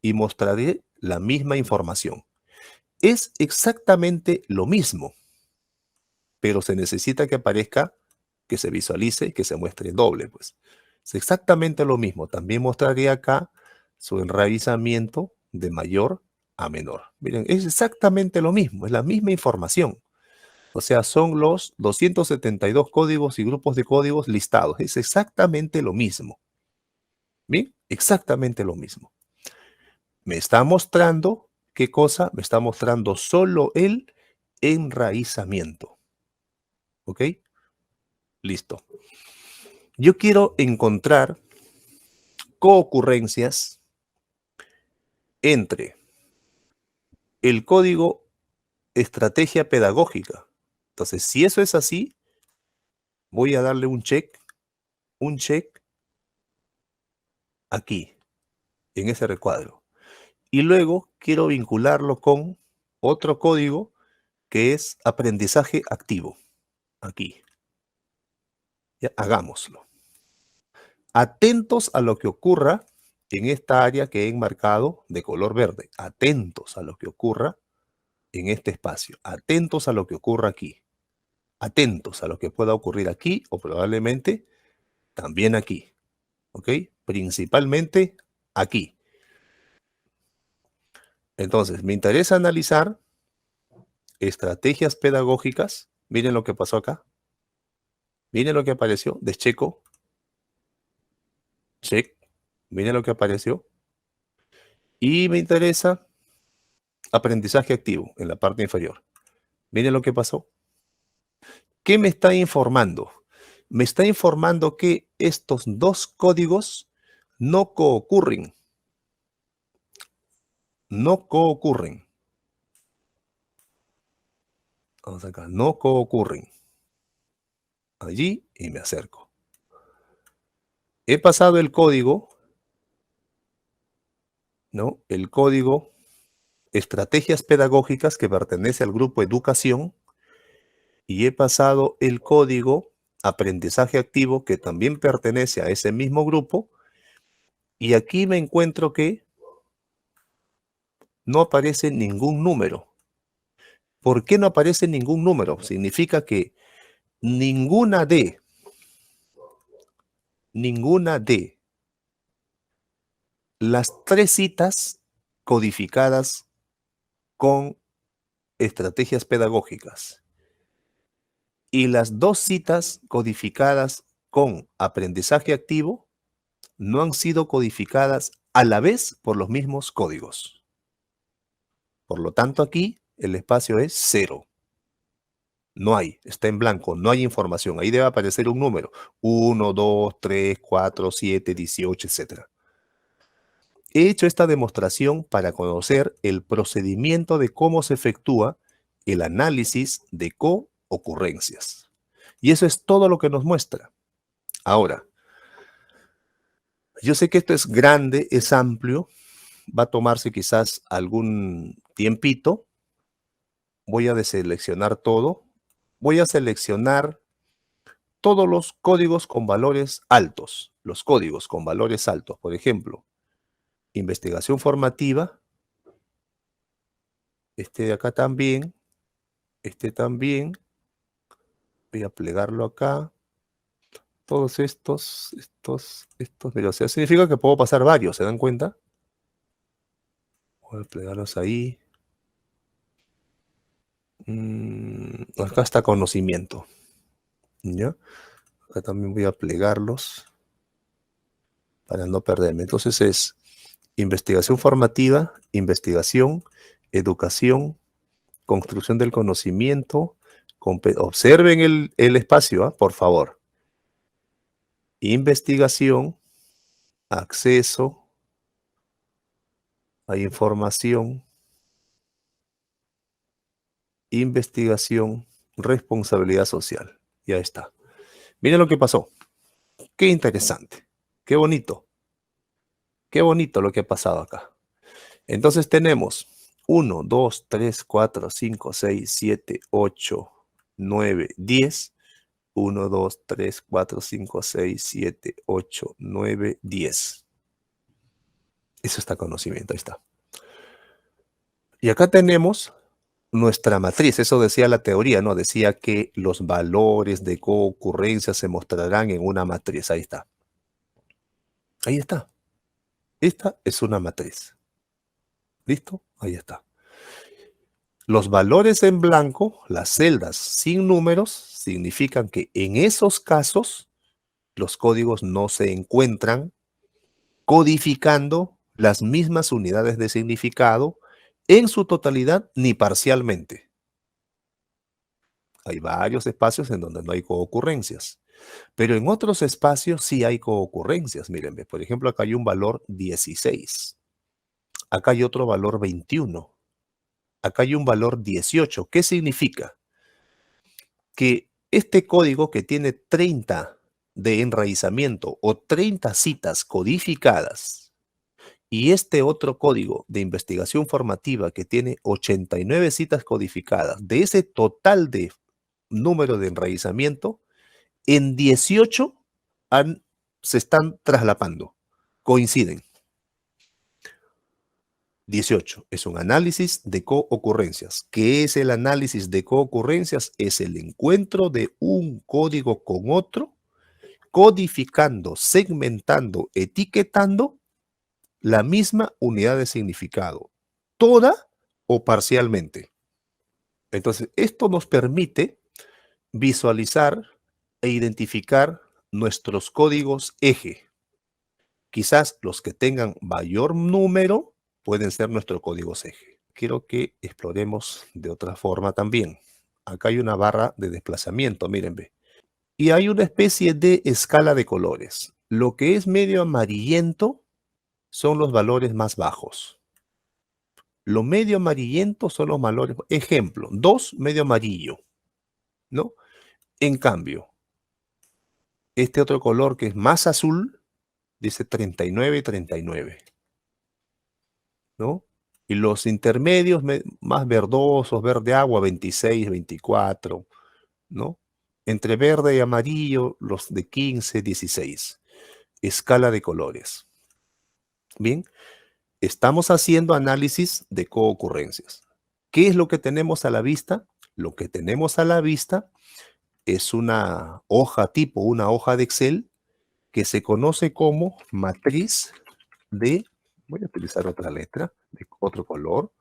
y mostraré la misma información. Es exactamente lo mismo, pero se necesita que aparezca, que se visualice, que se muestre doble, pues. Es exactamente lo mismo. También mostraré acá su enraizamiento de mayor a menor. Miren, es exactamente lo mismo, es la misma información. O sea, son los 272 códigos y grupos de códigos listados. Es exactamente lo mismo. Bien, exactamente lo mismo. Me está mostrando, ¿qué cosa? Me está mostrando solo el enraizamiento. ¿Ok? Listo. Yo quiero encontrar coocurrencias entre el código estrategia pedagógica. Entonces, si eso es así, voy a darle un check aquí, en ese recuadro. Y luego quiero vincularlo con otro código que es aprendizaje activo. Aquí. Ya, hagámoslo. Atentos a lo que ocurra en esta área que he enmarcado de color verde. Atentos a lo que ocurra en este espacio. Atentos a lo que ocurra aquí. Atentos a lo que pueda ocurrir aquí o probablemente también aquí. ¿Ok? Principalmente aquí. Entonces, me interesa analizar estrategias pedagógicas. Miren lo que pasó acá. Miren lo que apareció. Descheco. Check. Miren lo que apareció. Y me interesa aprendizaje activo en la parte inferior. Miren lo que pasó. ¿Qué me está informando? Me está informando que estos dos códigos no coocurren. No coocurren. Vamos acá. No coocurren. Allí y me acerco. He pasado el código, ¿no? El código estrategias pedagógicas que pertenece al grupo educación y he pasado el código aprendizaje activo que también pertenece a ese mismo grupo, y aquí me encuentro que no aparece ningún número. ¿Por qué no aparece ningún número? Significa que ninguna de las 3 citas codificadas con estrategias pedagógicas y las 2 citas codificadas con aprendizaje activo no han sido codificadas a la vez por los mismos códigos. Por lo tanto, aquí el espacio es 0. No hay, está en blanco, no hay información. Ahí debe aparecer un número: 1, 2, 3, 4, 7, 18, etc. He hecho esta demostración para conocer el procedimiento de cómo se efectúa el análisis de coocurrencias. Y eso es todo lo que nos muestra. Ahora, yo sé que esto es grande, es amplio, va a tomarse quizás algún tiempito. Voy a deseleccionar todo. Voy a seleccionar todos los códigos con valores altos. Los códigos con valores altos. Por ejemplo, investigación formativa. Este de acá también. Este también. Voy a plegarlo acá. Todos estos. Pero, o sea, significa que puedo pasar varios, ¿se dan cuenta? Voy a plegarlos ahí. Acá está conocimiento. ¿Ya? Acá también voy a plegarlos para no perderme. Entonces es investigación formativa, investigación, educación, construcción del conocimiento. Observen el espacio, por favor. Investigación, acceso a información, investigación, responsabilidad social. Ya está. Miren lo que pasó. Qué interesante. Qué bonito. Qué bonito lo que ha pasado acá. Entonces tenemos 1, 2, 3, 4, 5, 6, 7, 8, 9, 10. 1, 2, 3, 4, 5, 6, 7, 8, 9, 10. Eso está conocimiento, ahí está. Y acá tenemos nuestra matriz. Eso decía la teoría, ¿no? Decía que los valores de coocurrencia se mostrarán en una matriz. Ahí está. Ahí está. Esta es una matriz. ¿Listo? Ahí está. Los valores en blanco, las celdas sin números, significan que en esos casos los códigos no se encuentran codificando las mismas unidades de significado en su totalidad ni parcialmente. Hay varios espacios en donde no hay coocurrencias, pero en otros espacios sí hay coocurrencias. Mírenme, por ejemplo, acá hay un valor 16. Acá hay otro valor 21. Acá hay un valor 18. ¿Qué significa? Que este código que tiene 30 de enraizamiento o 30 citas codificadas y este otro código de investigación formativa que tiene 89 citas codificadas, de ese total de número de enraizamiento, en 18 se están traslapando, coinciden. 18 es un análisis de coocurrencias. ¿Qué es el análisis de coocurrencias? Es el encuentro de un código con otro, codificando, segmentando, etiquetando la misma unidad de significado, toda o parcialmente. Entonces, esto nos permite visualizar e identificar nuestros códigos eje. Quizás los que tengan mayor número pueden ser nuestros códigos eje. Quiero que exploremos de otra forma también. Acá hay una barra de desplazamiento, miren, ve. Y hay una especie de escala de colores. Lo que es medio amarillento son los valores más bajos. Lo medio amarillento son los valores, ejemplo, 2 medio amarillo, ¿no? En cambio, este otro color que es más azul, dice 39 y 39, ¿no? Y los intermedios más verdosos, verde agua, 26, 24, ¿no? Entre verde y amarillo, los de 15, 16. Escala de colores. Bien, estamos haciendo análisis de coocurrencias. ¿Qué es lo que tenemos a la vista? Lo que tenemos a la vista es una hoja tipo, una hoja de Excel que se conoce como matriz de, voy a utilizar otra letra, de otro color,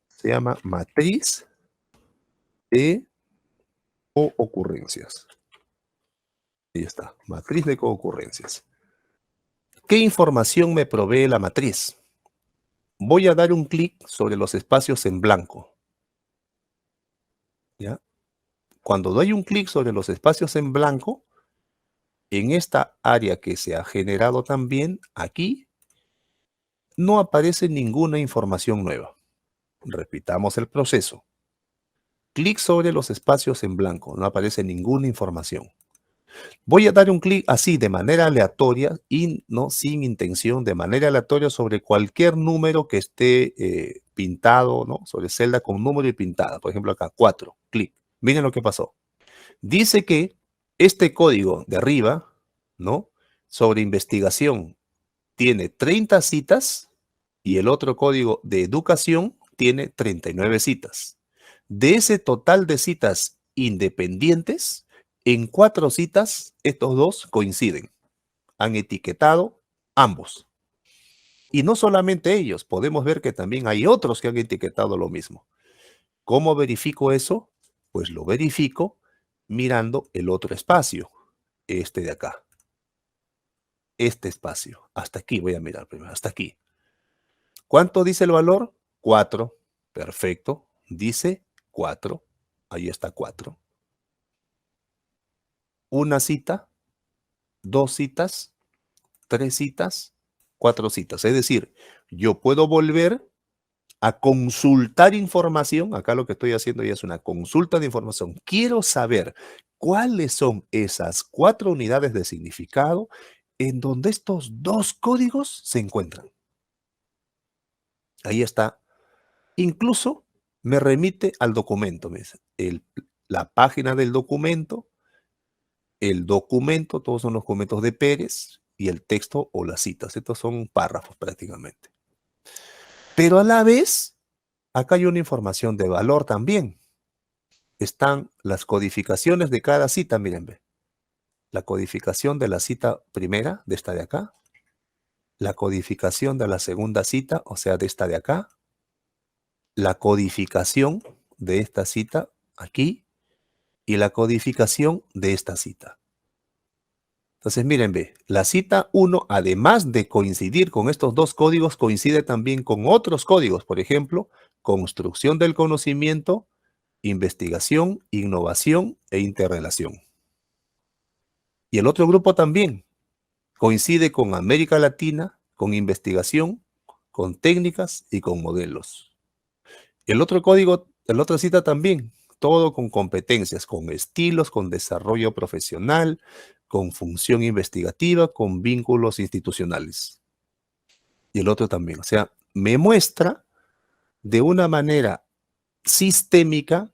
se llama matriz de coocurrencias. Ahí está, matriz de coocurrencias. ¿Qué información me provee la matriz? Voy a dar un clic sobre los espacios en blanco. ¿Ya? Cuando doy un clic sobre los espacios en blanco, en esta área que se ha generado también, aquí, no aparece ninguna información nueva. Repitamos el proceso. Clic sobre los espacios en blanco, no aparece ninguna información. Voy a dar un clic así de manera aleatoria y no sin intención, de manera aleatoria sobre cualquier número que esté pintado, ¿no? Sobre celda con número y pintada. Por ejemplo acá, 4, clic. Miren lo que pasó. Dice que este código de arriba, ¿no? Sobre investigación tiene 30 citas y el otro código de educación tiene 39 citas. De ese total de citas independientes, en 4 citas, estos dos coinciden. Han etiquetado ambos. Y no solamente ellos, podemos ver que también hay otros que han etiquetado lo mismo. ¿Cómo verifico eso? Pues lo verifico mirando el otro espacio, este de acá. Este espacio. Hasta aquí voy a mirar primero, hasta aquí. ¿Cuánto dice el valor? 4. Perfecto. Dice 4. Ahí está 4. Una cita, 2 citas, 3 citas, 4 citas. Es decir, yo puedo volver a consultar información. Acá lo que estoy haciendo ya es una consulta de información. Quiero saber cuáles son esas 4 unidades de significado en donde estos 2 códigos se encuentran. Ahí está. Incluso me remite al documento. La página del documento, el documento, todos son los documentos de Pérez y el texto o las citas. Estos son párrafos prácticamente. Pero a la vez, acá hay una información de valor también. Están las codificaciones de cada cita, miren, ve. La codificación de la cita primera, de esta de acá. La codificación de la segunda cita, o sea, de esta de acá. La codificación de esta cita aquí. Y la codificación de esta cita. Entonces, miren, ve, la cita 1, además de coincidir con estos 2 códigos, coincide también con otros códigos. Por ejemplo, construcción del conocimiento, investigación, innovación e interrelación. Y el otro grupo también coincide con América Latina, con investigación, con técnicas y con modelos. El otro código, la otra cita también, todo con competencias, con estilos, con desarrollo profesional, con función investigativa, con vínculos institucionales. Y el otro también. O sea, me muestra de una manera sistémica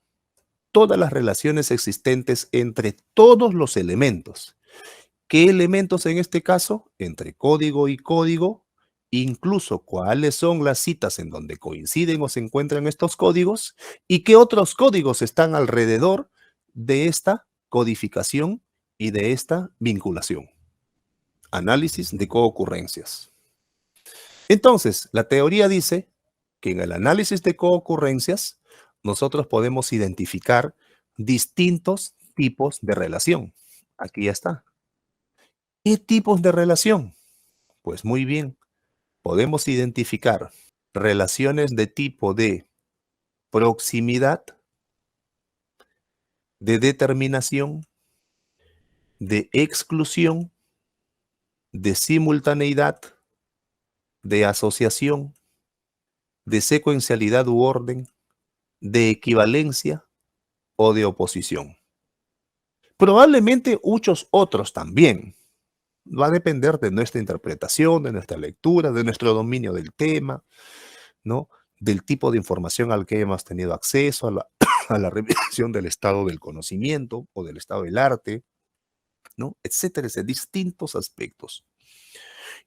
todas las relaciones existentes entre todos los elementos. ¿Qué elementos en este caso? Entre código y código, incluso cuáles son las citas en donde coinciden o se encuentran estos códigos y qué otros códigos están alrededor de esta codificación y de esta vinculación. Análisis de coocurrencias. Entonces, la teoría dice que en el análisis de coocurrencias nosotros podemos identificar distintos tipos de relación. Aquí ya está. ¿Qué tipos de relación? Pues muy bien, podemos identificar relaciones de tipo de proximidad, de determinación, de exclusión, de simultaneidad, de asociación, de secuencialidad u orden, de equivalencia o de oposición. Probablemente muchos otros también. Va a depender de nuestra interpretación, de nuestra lectura, de nuestro dominio del tema, ¿no? Del tipo de información al que hemos tenido acceso, a la revisión del estado del conocimiento o del estado del arte, ¿no? Etcétera, distintos aspectos.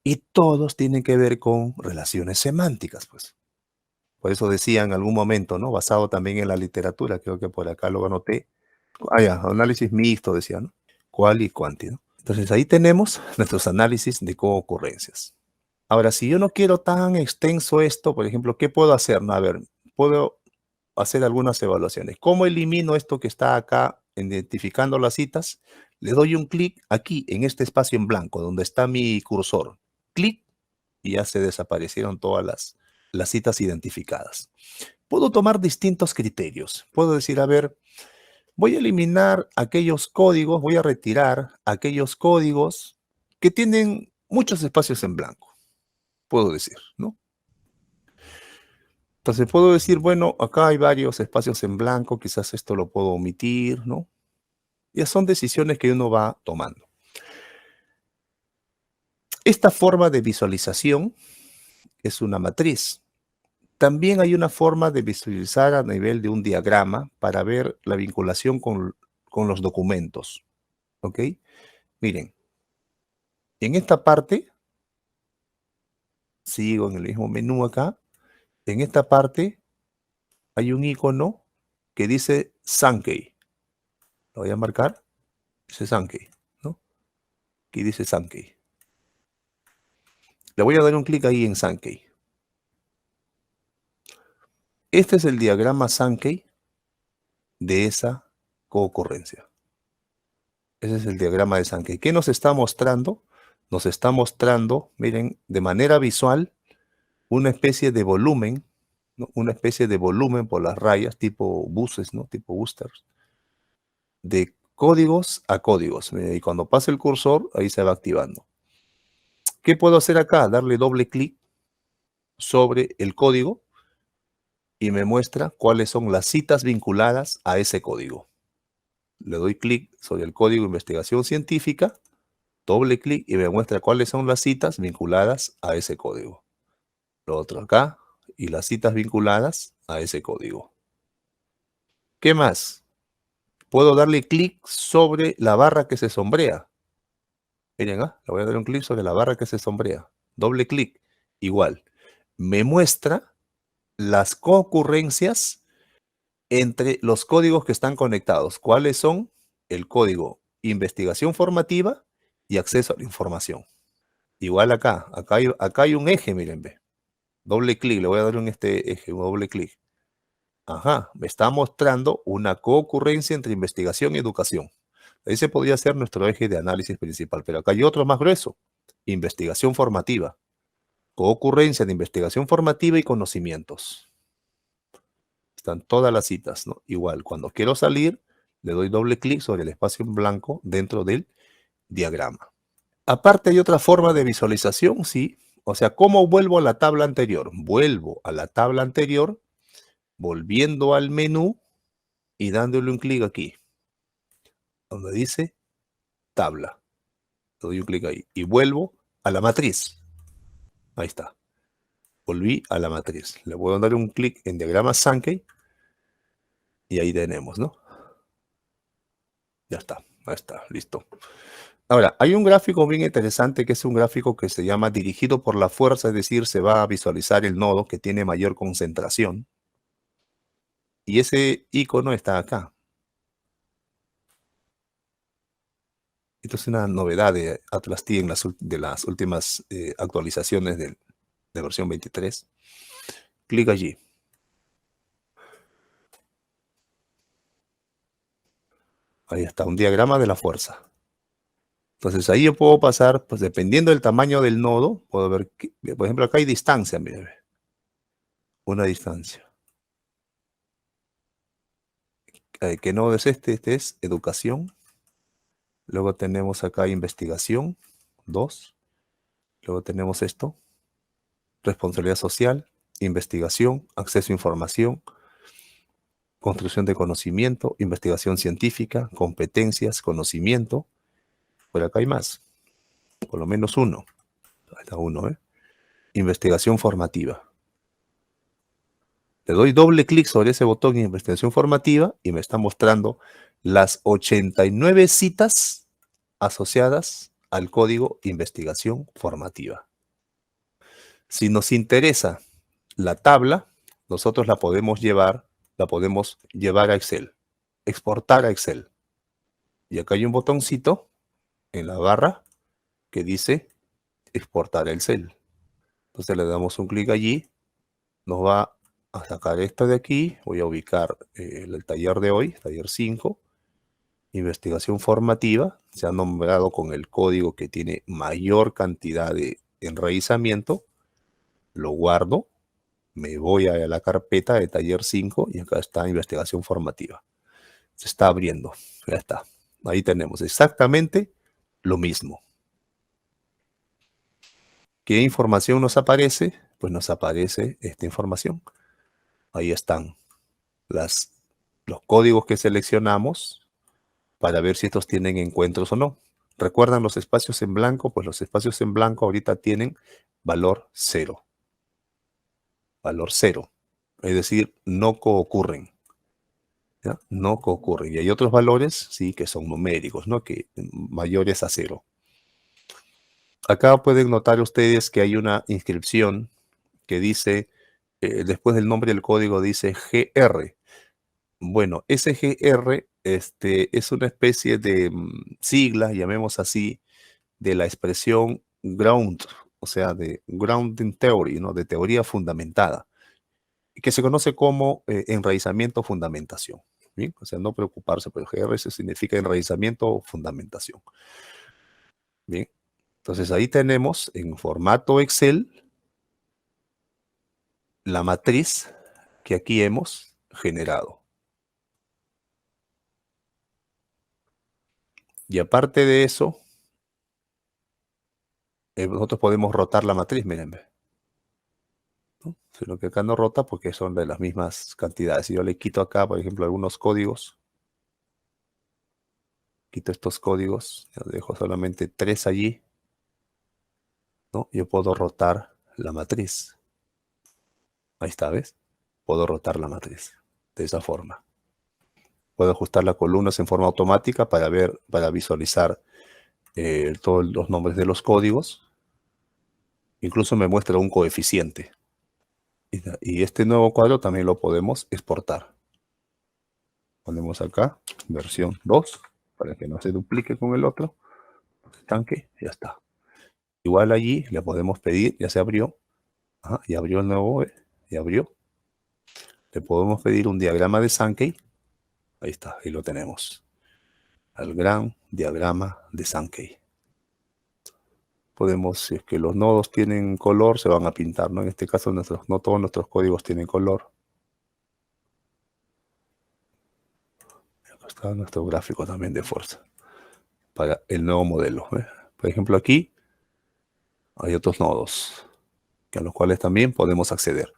Y todos tienen que ver con relaciones semánticas, pues. Por eso decía en algún momento, ¿no? Basado también en la literatura, creo que por acá lo anoté. Ah, ya, análisis mixto, decía, ¿no? Cual y cuanti, ¿no? Entonces ahí tenemos nuestros análisis de coocurrencias. Ahora, si yo no quiero tan extenso esto, por ejemplo, ¿qué puedo hacer? No, a ver, puedo hacer algunas evaluaciones. ¿Cómo elimino esto que está acá identificando las citas? Le doy un clic aquí en este espacio en blanco donde está mi cursor. Clic y ya se desaparecieron todas las citas identificadas. Puedo tomar distintos criterios. Puedo decir, a ver, voy a eliminar aquellos códigos, voy a retirar aquellos códigos que tienen muchos espacios en blanco. Puedo decir, ¿no? Entonces puedo decir, bueno, acá hay varios espacios en blanco, quizás esto lo puedo omitir, ¿no? Ya son decisiones que uno va tomando. Esta forma de visualización es una matriz. También hay una forma de visualizar a nivel de un diagrama para ver la vinculación con los documentos. ¿Ok? Miren, en esta parte, sigo en el mismo menú acá, en esta parte hay un icono que dice Sankey. Lo voy a marcar, dice Sankey, ¿no? Aquí dice Sankey. Le voy a dar un clic ahí en Sankey. Este es el diagrama Sankey de esa coocurrencia. Ese es el diagrama de Sankey. ¿Qué nos está mostrando? Nos está mostrando, miren, de manera visual, una especie de volumen, ¿no? Una especie de volumen por las rayas, tipo buses, ¿no? Tipo boosters, de códigos a códigos. Y cuando pasa el cursor, ahí se va activando. ¿Qué puedo hacer acá? Darle doble clic sobre el código y me muestra cuáles son las citas vinculadas a ese código. Le doy clic sobre el código de investigación científica, doble clic y me muestra cuáles son las citas vinculadas a ese código. Lo otro acá y las citas vinculadas a ese código. ¿Qué más? Puedo darle clic sobre la barra que se sombrea. Miren, le voy a dar un clic sobre la barra que se sombrea. Doble clic, igual. Me muestra las concurrencias entre los códigos que están conectados. ¿Cuáles son? El código investigación formativa y acceso a la información. Igual acá hay un eje, miren, ve. Doble clic, le voy a dar un eje, un doble clic. Ajá, me está mostrando una concurrencia entre investigación y educación. Ese podría ser nuestro eje de análisis principal, pero acá hay otro más grueso. Investigación formativa. Concurrencia de investigación formativa y conocimientos. Están todas las citas, ¿no? Igual, cuando quiero salir, le doy doble clic sobre el espacio en blanco dentro del diagrama. Aparte hay otra forma de visualización, sí. O sea, ¿cómo vuelvo a la tabla anterior? Vuelvo a la tabla anterior, volviendo al menú y dándole un clic aquí, donde dice tabla. Le doy un clic ahí y vuelvo a la matriz. Ahí está. Volví a la matriz. Le voy a dar un clic en diagrama Sankey y ahí tenemos, ¿no? Ya está. Ahí está. Listo. Ahora, hay un gráfico bien interesante que es un gráfico que se llama dirigido por la fuerza, es decir, se va a visualizar el nodo que tiene mayor concentración. Y ese icono está acá. Esto es una novedad de Atlas T de las últimas actualizaciones de versión 23. Clic allí. Ahí está, un diagrama de la fuerza. Entonces ahí yo puedo pasar, pues dependiendo del tamaño del nodo, puedo ver, por ejemplo, acá hay distancia, miren, una distancia. ¿Qué nodo es este? Este es educación. Luego tenemos acá investigación, 2. Luego tenemos esto, responsabilidad social, investigación, acceso a información, construcción de conocimiento, investigación científica, competencias, conocimiento. Por acá hay más, por lo menos uno. Ahí está uno, ¿eh? Investigación formativa. Le doy doble clic sobre ese botón de investigación formativa y me está mostrando las 89 citas asociadas al código investigación formativa. Si nos interesa la tabla, nosotros la podemos llevar a Excel, exportar a Excel. Y acá hay un botoncito en la barra que dice exportar a Excel. Entonces le damos un clic allí, nos va a sacar esto de aquí, voy a ubicar el taller de hoy, taller 5, investigación formativa, se ha nombrado con el código que tiene mayor cantidad de enraizamiento, lo guardo, me voy a la carpeta de taller 5 y acá está investigación formativa. Se está abriendo, ya está. Ahí tenemos exactamente lo mismo. ¿Qué información nos aparece? Pues nos aparece esta información. Ahí están los códigos que seleccionamos para ver si estos tienen encuentros o no. ¿Recuerdan los espacios en blanco? Pues los espacios en blanco ahorita tienen valor 0. Valor 0. Es decir, no coocurren. ¿Ya? No coocurren. Y hay otros valores, sí, que son numéricos, ¿no? Que mayores a 0. Acá pueden notar ustedes que hay una inscripción que dice, después del nombre del código dice GR. Bueno, ese GR es una especie de sigla, llamemos así, de la expresión ground, o sea, de grounding theory, ¿no? De teoría fundamentada, que se conoce como enraizamiento o fundamentación. ¿Bien? O sea, no preocuparse, pero GR significa enraizamiento o fundamentación. Bien, entonces ahí tenemos en formato Excel la matriz que aquí hemos generado. Y aparte de eso, nosotros podemos rotar la matriz, miren, ¿no? Sino que acá no rota porque son de las mismas cantidades. Si yo le quito acá, por ejemplo, algunos códigos, quito estos códigos, dejo solamente 3 allí, ¿no? Yo puedo rotar la matriz. Ahí está, ¿ves? Puedo rotar la matriz de esa forma. Puedo ajustar las columnas en forma automática para visualizar todos los nombres de los códigos. Incluso me muestra un coeficiente. Y este nuevo cuadro también lo podemos exportar. Ponemos acá, versión 2, para que no se duplique con el otro. Estanque, ya está. Igual allí le podemos pedir, ya se abrió. Ajá, y abrió el nuevo, y abrió. Le podemos pedir un diagrama de Sankey. Ahí está, ahí lo tenemos. El gran diagrama de Sankey. Podemos, si es que los nodos tienen color, se van a pintar, ¿no? En este caso, no todos nuestros códigos tienen color. Acá está nuestro gráfico también de fuerza para el nuevo modelo. Por ejemplo, aquí hay otros nodos a los cuales también podemos acceder.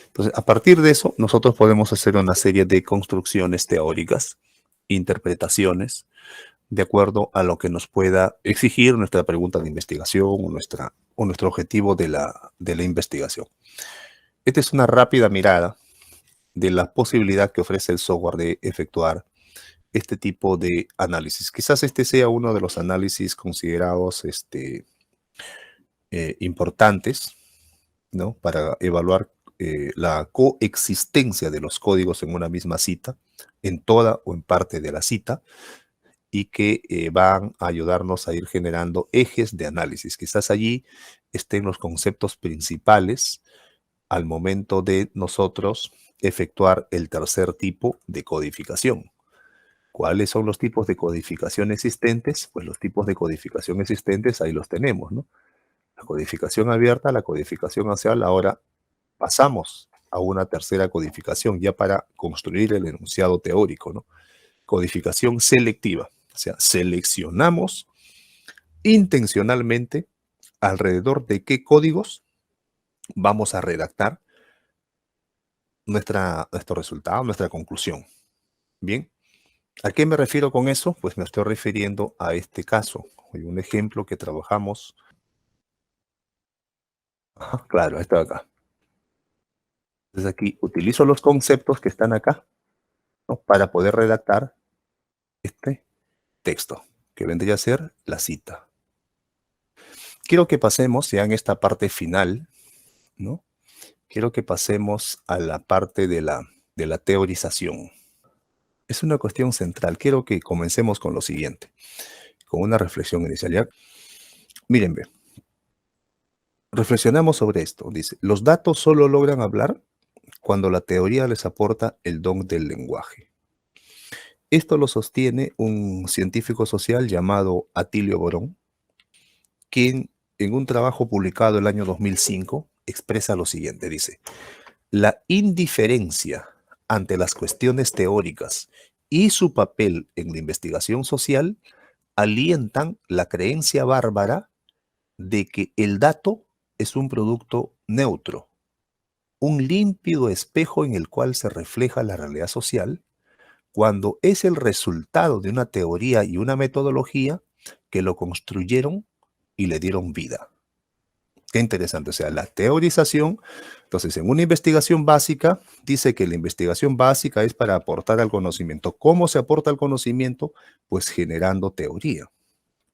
Entonces, a partir de eso, nosotros podemos hacer una serie de construcciones teóricas, interpretaciones, de acuerdo a lo que nos pueda exigir nuestra pregunta de investigación o nuestro objetivo de la investigación. Esta es una rápida mirada de la posibilidad que ofrece el software de efectuar este tipo de análisis. Quizás este sea uno de los análisis considerados importantes, ¿no? Para evaluar la coexistencia de los códigos en una misma cita, en toda o en parte de la cita, y que van a ayudarnos a ir generando ejes de análisis. Quizás allí estén los conceptos principales al momento de nosotros efectuar el tercer tipo de codificación. ¿Cuáles son los tipos de codificación existentes? Pues los tipos de codificación existentes ahí los tenemos, ¿no? La codificación abierta, la codificación axial. Ahora pasamos a una tercera codificación ya para construir el enunciado teórico, ¿no? Codificación selectiva. O sea, seleccionamos intencionalmente alrededor de qué códigos vamos a redactar nuestro resultado, nuestra conclusión. Bien, ¿a qué me refiero con eso? Pues me estoy refiriendo a este caso. Hay un ejemplo que trabajamos. Ajá, claro, está acá. Entonces aquí utilizo los conceptos que están acá, ¿no? Para poder redactar este texto, que vendría a ser la cita. Quiero que pasemos ya en esta parte final, ¿no? Quiero que pasemos a la parte de la teorización. Es una cuestión central. Quiero que comencemos con lo siguiente, con una reflexión inicial. ¿Ya? Miren, ve, reflexionamos sobre esto. Dice, los datos solo logran hablar cuando la teoría les aporta el don del lenguaje. Esto lo sostiene un científico social llamado Atilio Borón, quien en un trabajo publicado el año 2005 expresa lo siguiente, dice, la indiferencia ante las cuestiones teóricas y su papel en la investigación social alientan la creencia bárbara de que el dato es un producto neutro, un límpido espejo en el cual se refleja la realidad social, cuando es el resultado de una teoría y una metodología que lo construyeron y le dieron vida. Qué interesante, o sea, la teorización. Entonces, en una investigación básica, dice que la investigación básica es para aportar al conocimiento. ¿Cómo se aporta al conocimiento? Pues generando teoría.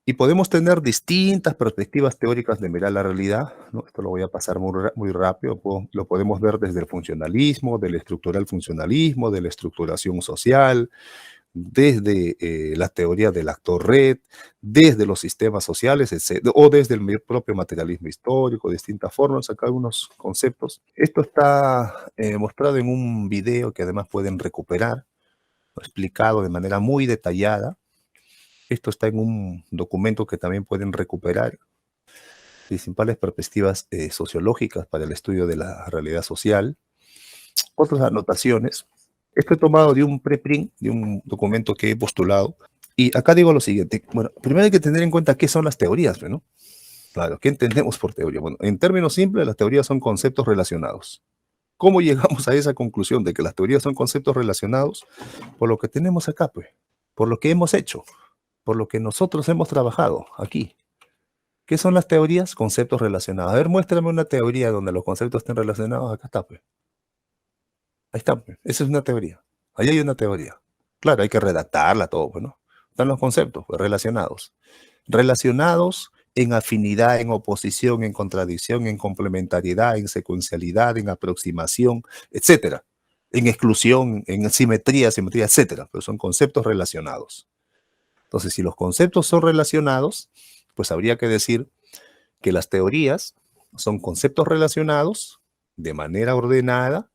Y podemos tener distintas perspectivas teóricas de mirar la realidad, ¿no? Esto lo voy a pasar muy rápido. Lo podemos ver desde el funcionalismo, del estructural funcionalismo, de la estructuración social, desde la teoría del actor red, desde los sistemas sociales, etc., o desde el propio materialismo histórico, de distintas formas, acá algunos conceptos. Esto está mostrado en un video que además pueden recuperar, explicado de manera muy detallada. Esto está en un documento que también pueden recuperar, principales perspectivas sociológicas para el estudio de la realidad social. Otras anotaciones. Esto he tomado de un preprint, de un documento que he postulado. Y acá digo lo siguiente. Bueno, primero hay que tener en cuenta qué son las teorías, ¿no? Claro, ¿qué entendemos por teoría? Bueno, en términos simples, las teorías son conceptos relacionados. ¿Cómo llegamos a esa conclusión de que las teorías son conceptos relacionados? Por lo que tenemos acá, pues. Por lo que hemos hecho. Por lo que nosotros hemos trabajado aquí. ¿Qué son las teorías? Conceptos relacionados. A ver, muéstrame una teoría donde los conceptos estén relacionados. Acá está, pues. Ahí está, pues. Esa es una teoría. Ahí hay una teoría. Claro, hay que redactarla todo, pues, ¿no? Están los conceptos, pues, relacionados. Relacionados en afinidad, en oposición, en contradicción, en complementariedad, en secuencialidad, en aproximación, etcétera. En exclusión, en simetría, etcétera. Pero son conceptos relacionados. Entonces, si los conceptos son relacionados, pues habría que decir que las teorías son conceptos relacionados de manera ordenada,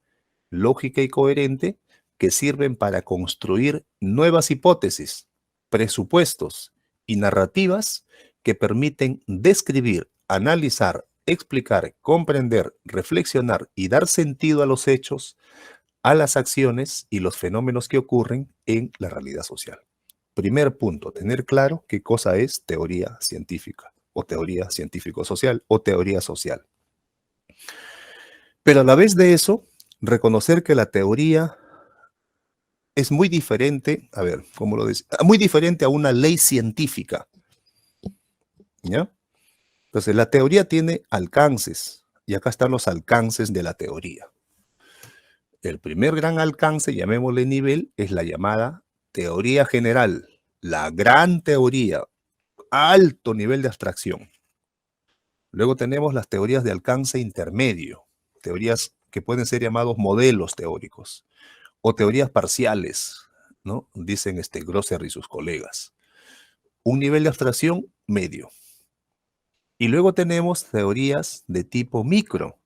lógica y coherente, que sirven para construir nuevas hipótesis, presupuestos y narrativas que permiten describir, analizar, explicar, comprender, reflexionar y dar sentido a los hechos, a las acciones y los fenómenos que ocurren en la realidad social. Primer punto, tener claro qué cosa es teoría científica o teoría científico-social o teoría social. Pero a la vez de eso, reconocer que la teoría es muy diferente, a ver, ¿cómo lo dice? Muy diferente a una ley científica, ¿ya? Entonces, la teoría tiene alcances, y acá están los alcances de la teoría. El primer gran alcance, llamémosle nivel, es la llamada teoría general, la gran teoría, alto nivel de abstracción. Luego tenemos las teorías de alcance intermedio, teorías que pueden ser llamados modelos teóricos, o teorías parciales, ¿no? Dicen Grosser y sus colegas. Un nivel de abstracción medio. Y luego tenemos teorías de tipo micro,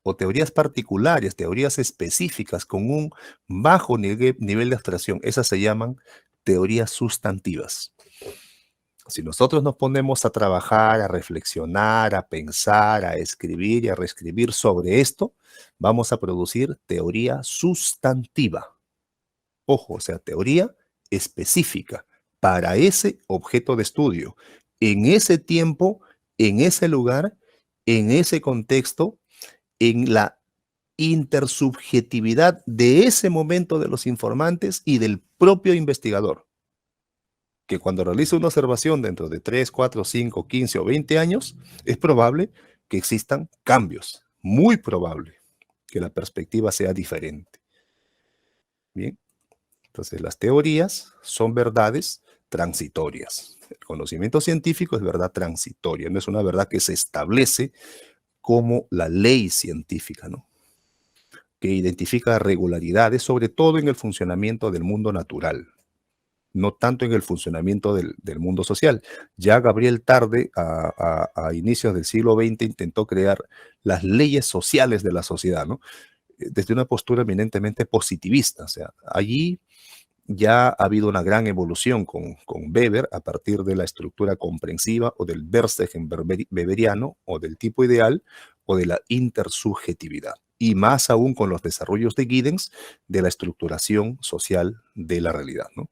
o teorías particulares, teorías específicas con un bajo nivel de abstracción. Esas se llaman teorías sustantivas. Si nosotros nos ponemos a trabajar, a reflexionar, a pensar, a escribir y a reescribir sobre esto, vamos a producir teoría sustantiva. Ojo, o sea, teoría específica para ese objeto de estudio, en ese tiempo, en ese lugar, en ese contexto, en la intersubjetividad de ese momento de los informantes y del propio investigador, que cuando realiza una observación dentro de 3, 4, 5, 15 o 20 años, es probable que existan cambios, muy probable. que la perspectiva sea diferente. Bien, entonces las teorías son verdades transitorias. El conocimiento científico es verdad transitoria, no es una verdad que se establece como la ley científica, ¿no? Que identifica regularidades, sobre todo en el funcionamiento del mundo natural, no tanto en el funcionamiento del mundo social. Ya Gabriel Tarde, a inicios del siglo XX, intentó crear las leyes sociales de la sociedad, ¿no? Desde una postura eminentemente positivista. O sea, allí ya ha habido una gran evolución con Weber a partir de la estructura comprensiva o del Verstehen weberiano o del tipo ideal o de la intersubjetividad. Y más aún con los desarrollos de Giddens de la estructuración social de la realidad, ¿no?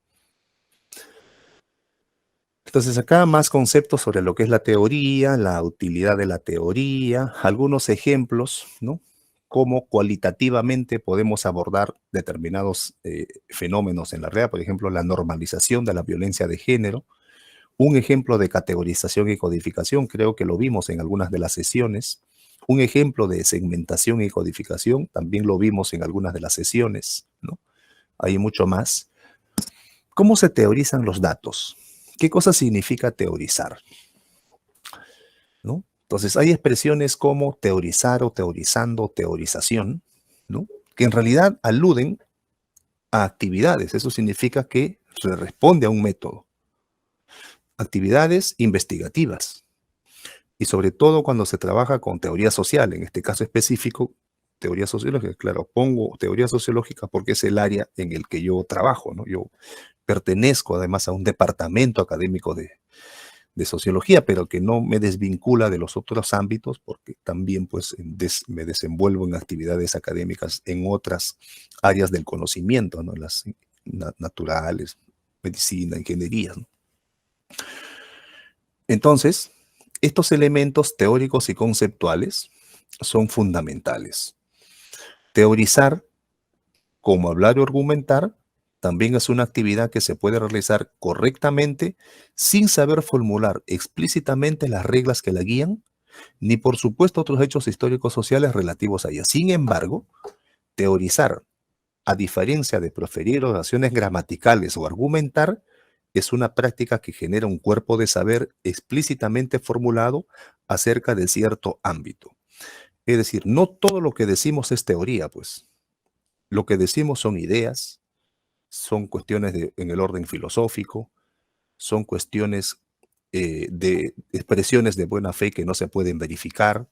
Entonces acá más conceptos sobre lo que es la teoría, la utilidad de la teoría, algunos ejemplos, ¿no? Cómo cualitativamente podemos abordar determinados fenómenos en la realidad, por ejemplo, la normalización de la violencia de género. Un ejemplo de categorización y codificación, creo que lo vimos en algunas de las sesiones. Un ejemplo de segmentación y codificación, también lo vimos en algunas de las sesiones, ¿no? Hay mucho más. ¿Cómo se teorizan los datos? ¿Qué cosa significa teorizar? ¿No? Entonces, hay expresiones como teorizar o teorizando, teorización, ¿no? Que en realidad aluden a actividades. Eso significa que se responde a un método. Actividades investigativas. Y sobre todo cuando se trabaja con teoría social, en este caso específico, teoría sociológica. Claro, pongo teoría sociológica porque es el área en el que yo trabajo, ¿no? Yo pertenezco además a un departamento académico de sociología, pero que no me desvincula de los otros ámbitos porque también pues me desenvuelvo en actividades académicas en otras áreas del conocimiento, ¿no? Las naturales, medicina, ingeniería, ¿no? Entonces, estos elementos teóricos y conceptuales son fundamentales. Teorizar, como hablar o argumentar, también es una actividad que se puede realizar correctamente sin saber formular explícitamente las reglas que la guían, ni por supuesto otros hechos históricos sociales relativos a ella. Sin embargo, teorizar, a diferencia de proferir oraciones gramaticales o argumentar, es una práctica que genera un cuerpo de saber explícitamente formulado acerca de cierto ámbito. Es decir, no todo lo que decimos es teoría, pues. Lo que decimos son ideas, son cuestiones en el orden filosófico, son cuestiones de expresiones de buena fe que no se pueden verificar,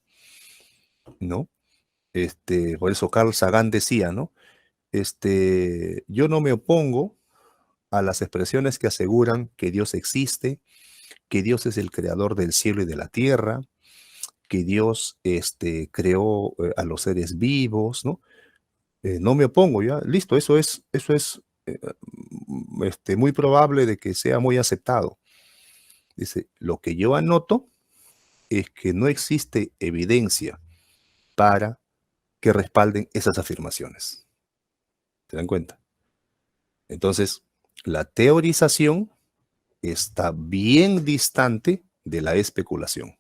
¿no? Por eso Carl Sagan decía, ¿no? Yo no me opongo a las expresiones que aseguran que Dios existe, que Dios es el creador del cielo y de la tierra, que Dios creó a los seres vivos, ¿no? No me opongo, ya, listo, eso es muy probable de que sea muy aceptado. Dice, lo que yo anoto es que no existe evidencia para que respalden esas afirmaciones. ¿Se dan cuenta? Entonces, la teorización está bien distante de la especulación.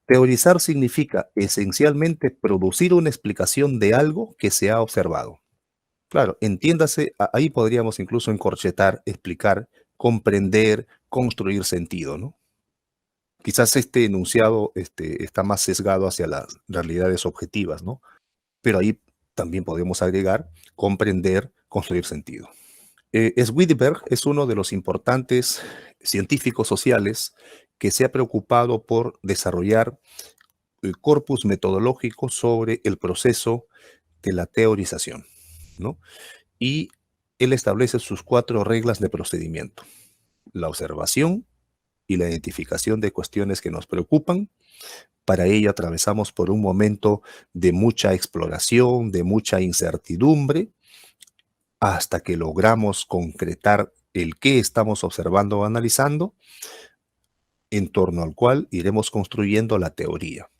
Teorizar significa esencialmente producir una explicación de algo que se ha observado. Claro, entiéndase, ahí podríamos incluso encorchetar, explicar, comprender, construir sentido, ¿no? Quizás este enunciado está más sesgado hacia las realidades objetivas, ¿no? Pero ahí también podemos agregar, comprender, construir sentido. Swedenborg es uno de los importantes científicos sociales que se ha preocupado por desarrollar el corpus metodológico sobre el proceso de la teorización, ¿no? Y él establece sus 4 reglas de procedimiento: la observación y la identificación de cuestiones que nos preocupan. Para ello atravesamos por un momento de mucha exploración, de mucha incertidumbre, hasta que logramos concretar el qué estamos observando o analizando, en torno al cual iremos construyendo la teoría.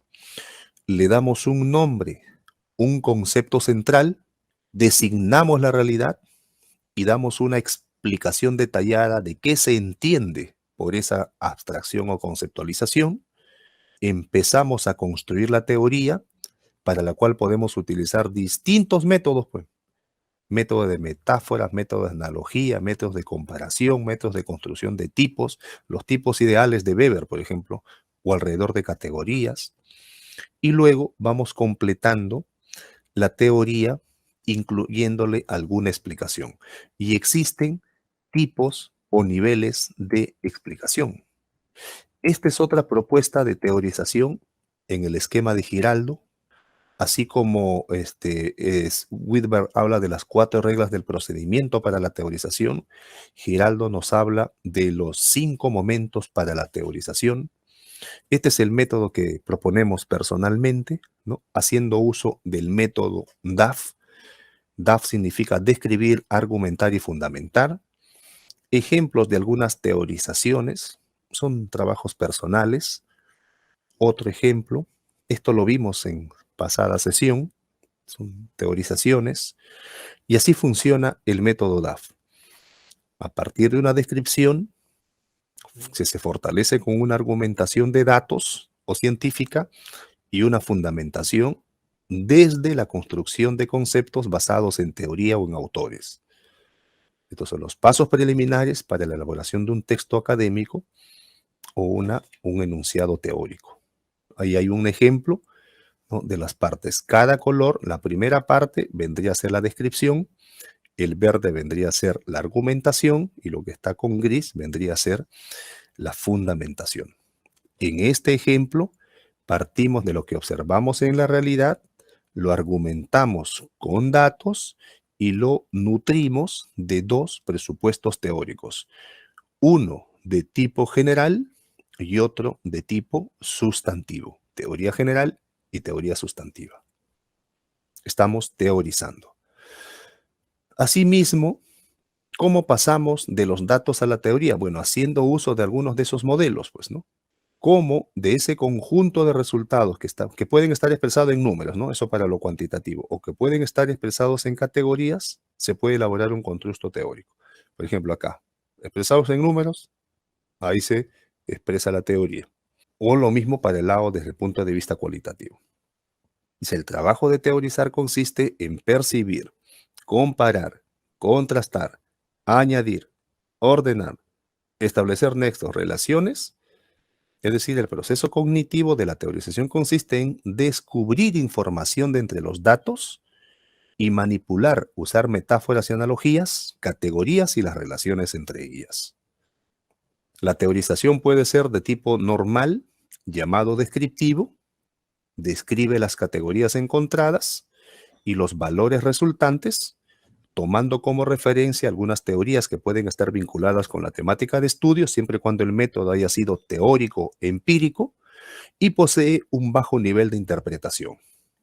Le damos un nombre, un concepto central, designamos la realidad y damos una explicación detallada de qué se entiende por esa abstracción o conceptualización. Empezamos a construir la teoría para la cual podemos utilizar distintos métodos, pues. Método de metáforas, métodos de analogía, métodos de comparación, métodos de construcción de tipos, los tipos ideales de Weber, por ejemplo, o alrededor de categorías. Y luego vamos completando la teoría incluyéndole alguna explicación. Y existen tipos o niveles de explicación. Esta es otra propuesta de teorización en el esquema de Giraldo, así como Whitber habla de las 4 reglas del procedimiento para la teorización. Giraldo nos habla de los 5 momentos para la teorización. Este es el método que proponemos personalmente, ¿no? Haciendo uso del método DAF. DAF significa describir, argumentar y fundamentar. Ejemplos de algunas teorizaciones son trabajos personales. Otro ejemplo, esto lo vimos en pasada sesión, son teorizaciones, y así funciona el método DAF. A partir de una descripción, se fortalece con una argumentación de datos o científica y una fundamentación desde la construcción de conceptos basados en teoría o en autores. Estos son los pasos preliminares para la elaboración de un texto académico o un enunciado teórico. Ahí hay un ejemplo, ¿no?, de las partes. Cada color, la primera parte vendría a ser la descripción, el verde vendría a ser la argumentación y lo que está con gris vendría a ser la fundamentación. En este ejemplo, partimos de lo que observamos en la realidad, lo argumentamos con datos y lo nutrimos de 2 presupuestos teóricos. Uno de tipo general y otro de tipo sustantivo. Teoría general y teoría sustantiva. Estamos teorizando. Asimismo, ¿cómo pasamos de los datos a la teoría? Bueno, haciendo uso de algunos de esos modelos, pues, ¿no? Cómo de ese conjunto de resultados que pueden estar expresados en números, ¿no? Eso para lo cuantitativo, o que pueden estar expresados en categorías, se puede elaborar un constructo teórico. Por ejemplo, acá, expresados en números, ahí se expresa la teoría. O lo mismo para el lado desde el punto de vista cualitativo. Dice, el trabajo de teorizar consiste en percibir, comparar, contrastar, añadir, ordenar, establecer nexos, relaciones. Es decir, el proceso cognitivo de la teorización consiste en descubrir información de entre los datos y manipular, usar metáforas y analogías, categorías y las relaciones entre ellas. La teorización puede ser de tipo normal, llamado descriptivo, describe las categorías encontradas y los valores resultantes, tomando como referencia algunas teorías que pueden estar vinculadas con la temática de estudio, siempre y cuando el método haya sido teórico, empírico, y posee un bajo nivel de interpretación.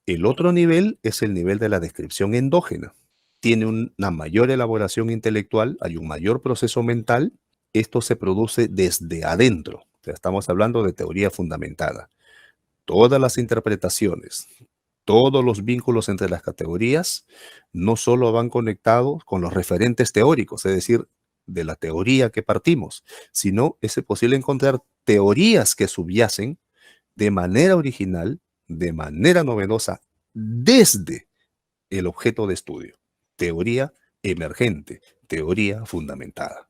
El otro nivel es el nivel de la descripción endógena. Tiene una mayor elaboración intelectual, hay un mayor proceso mental. Esto se produce desde adentro. O sea, estamos hablando de teoría fundamentada. Todas las interpretaciones, todos los vínculos entre las categorías no solo van conectados con los referentes teóricos, es decir, de la teoría que partimos, sino es posible encontrar teorías que subyacen de manera original, de manera novedosa, desde el objeto de estudio. Teoría emergente, teoría fundamentada.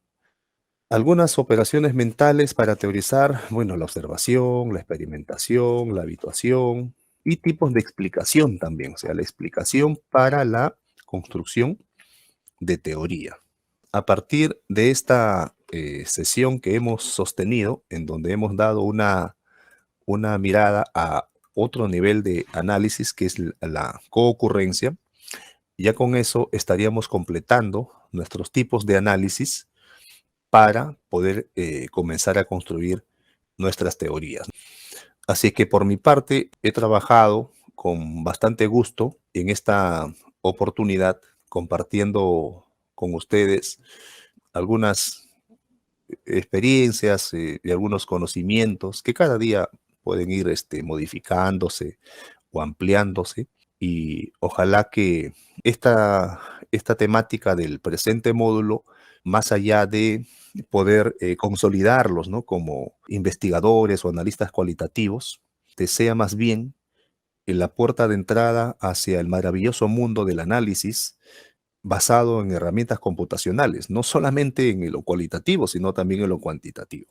Algunas operaciones mentales para teorizar, bueno, la observación, la experimentación, la habituación y tipos de explicación también, o sea, la explicación para la construcción de teoría. A partir de esta sesión que hemos sostenido, en donde hemos dado una mirada a otro nivel de análisis, que es la coocurrencia, ya con eso estaríamos completando nuestros tipos de análisis para poder comenzar a construir nuestras teorías. Así que por mi parte he trabajado con bastante gusto en esta oportunidad compartiendo con ustedes algunas experiencias y algunos conocimientos que cada día pueden ir modificándose o ampliándose, y ojalá que esta temática del presente módulo, más allá de poder consolidarlos, ¿no?, como investigadores o analistas cualitativos, sea más bien en la puerta de entrada hacia el maravilloso mundo del análisis basado en herramientas computacionales, no solamente en lo cualitativo, sino también en lo cuantitativo.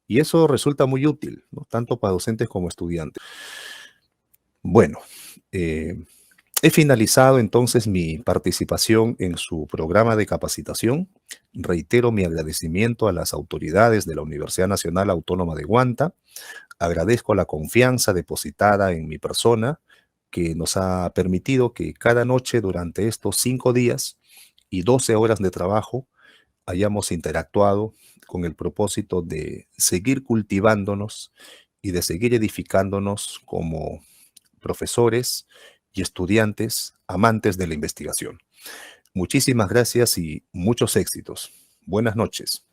Y eso resulta muy útil, ¿no? Tanto para docentes como estudiantes. Bueno, he finalizado entonces mi participación en su programa de capacitación. Reitero mi agradecimiento a las autoridades de la Universidad Nacional Autónoma de Huanta. Agradezco la confianza depositada en mi persona, que nos ha permitido que cada noche durante estos 5 días y 12 horas de trabajo hayamos interactuado con el propósito de seguir cultivándonos y de seguir edificándonos como profesores y estudiantes amantes de la investigación. Muchísimas gracias y muchos éxitos. Buenas noches.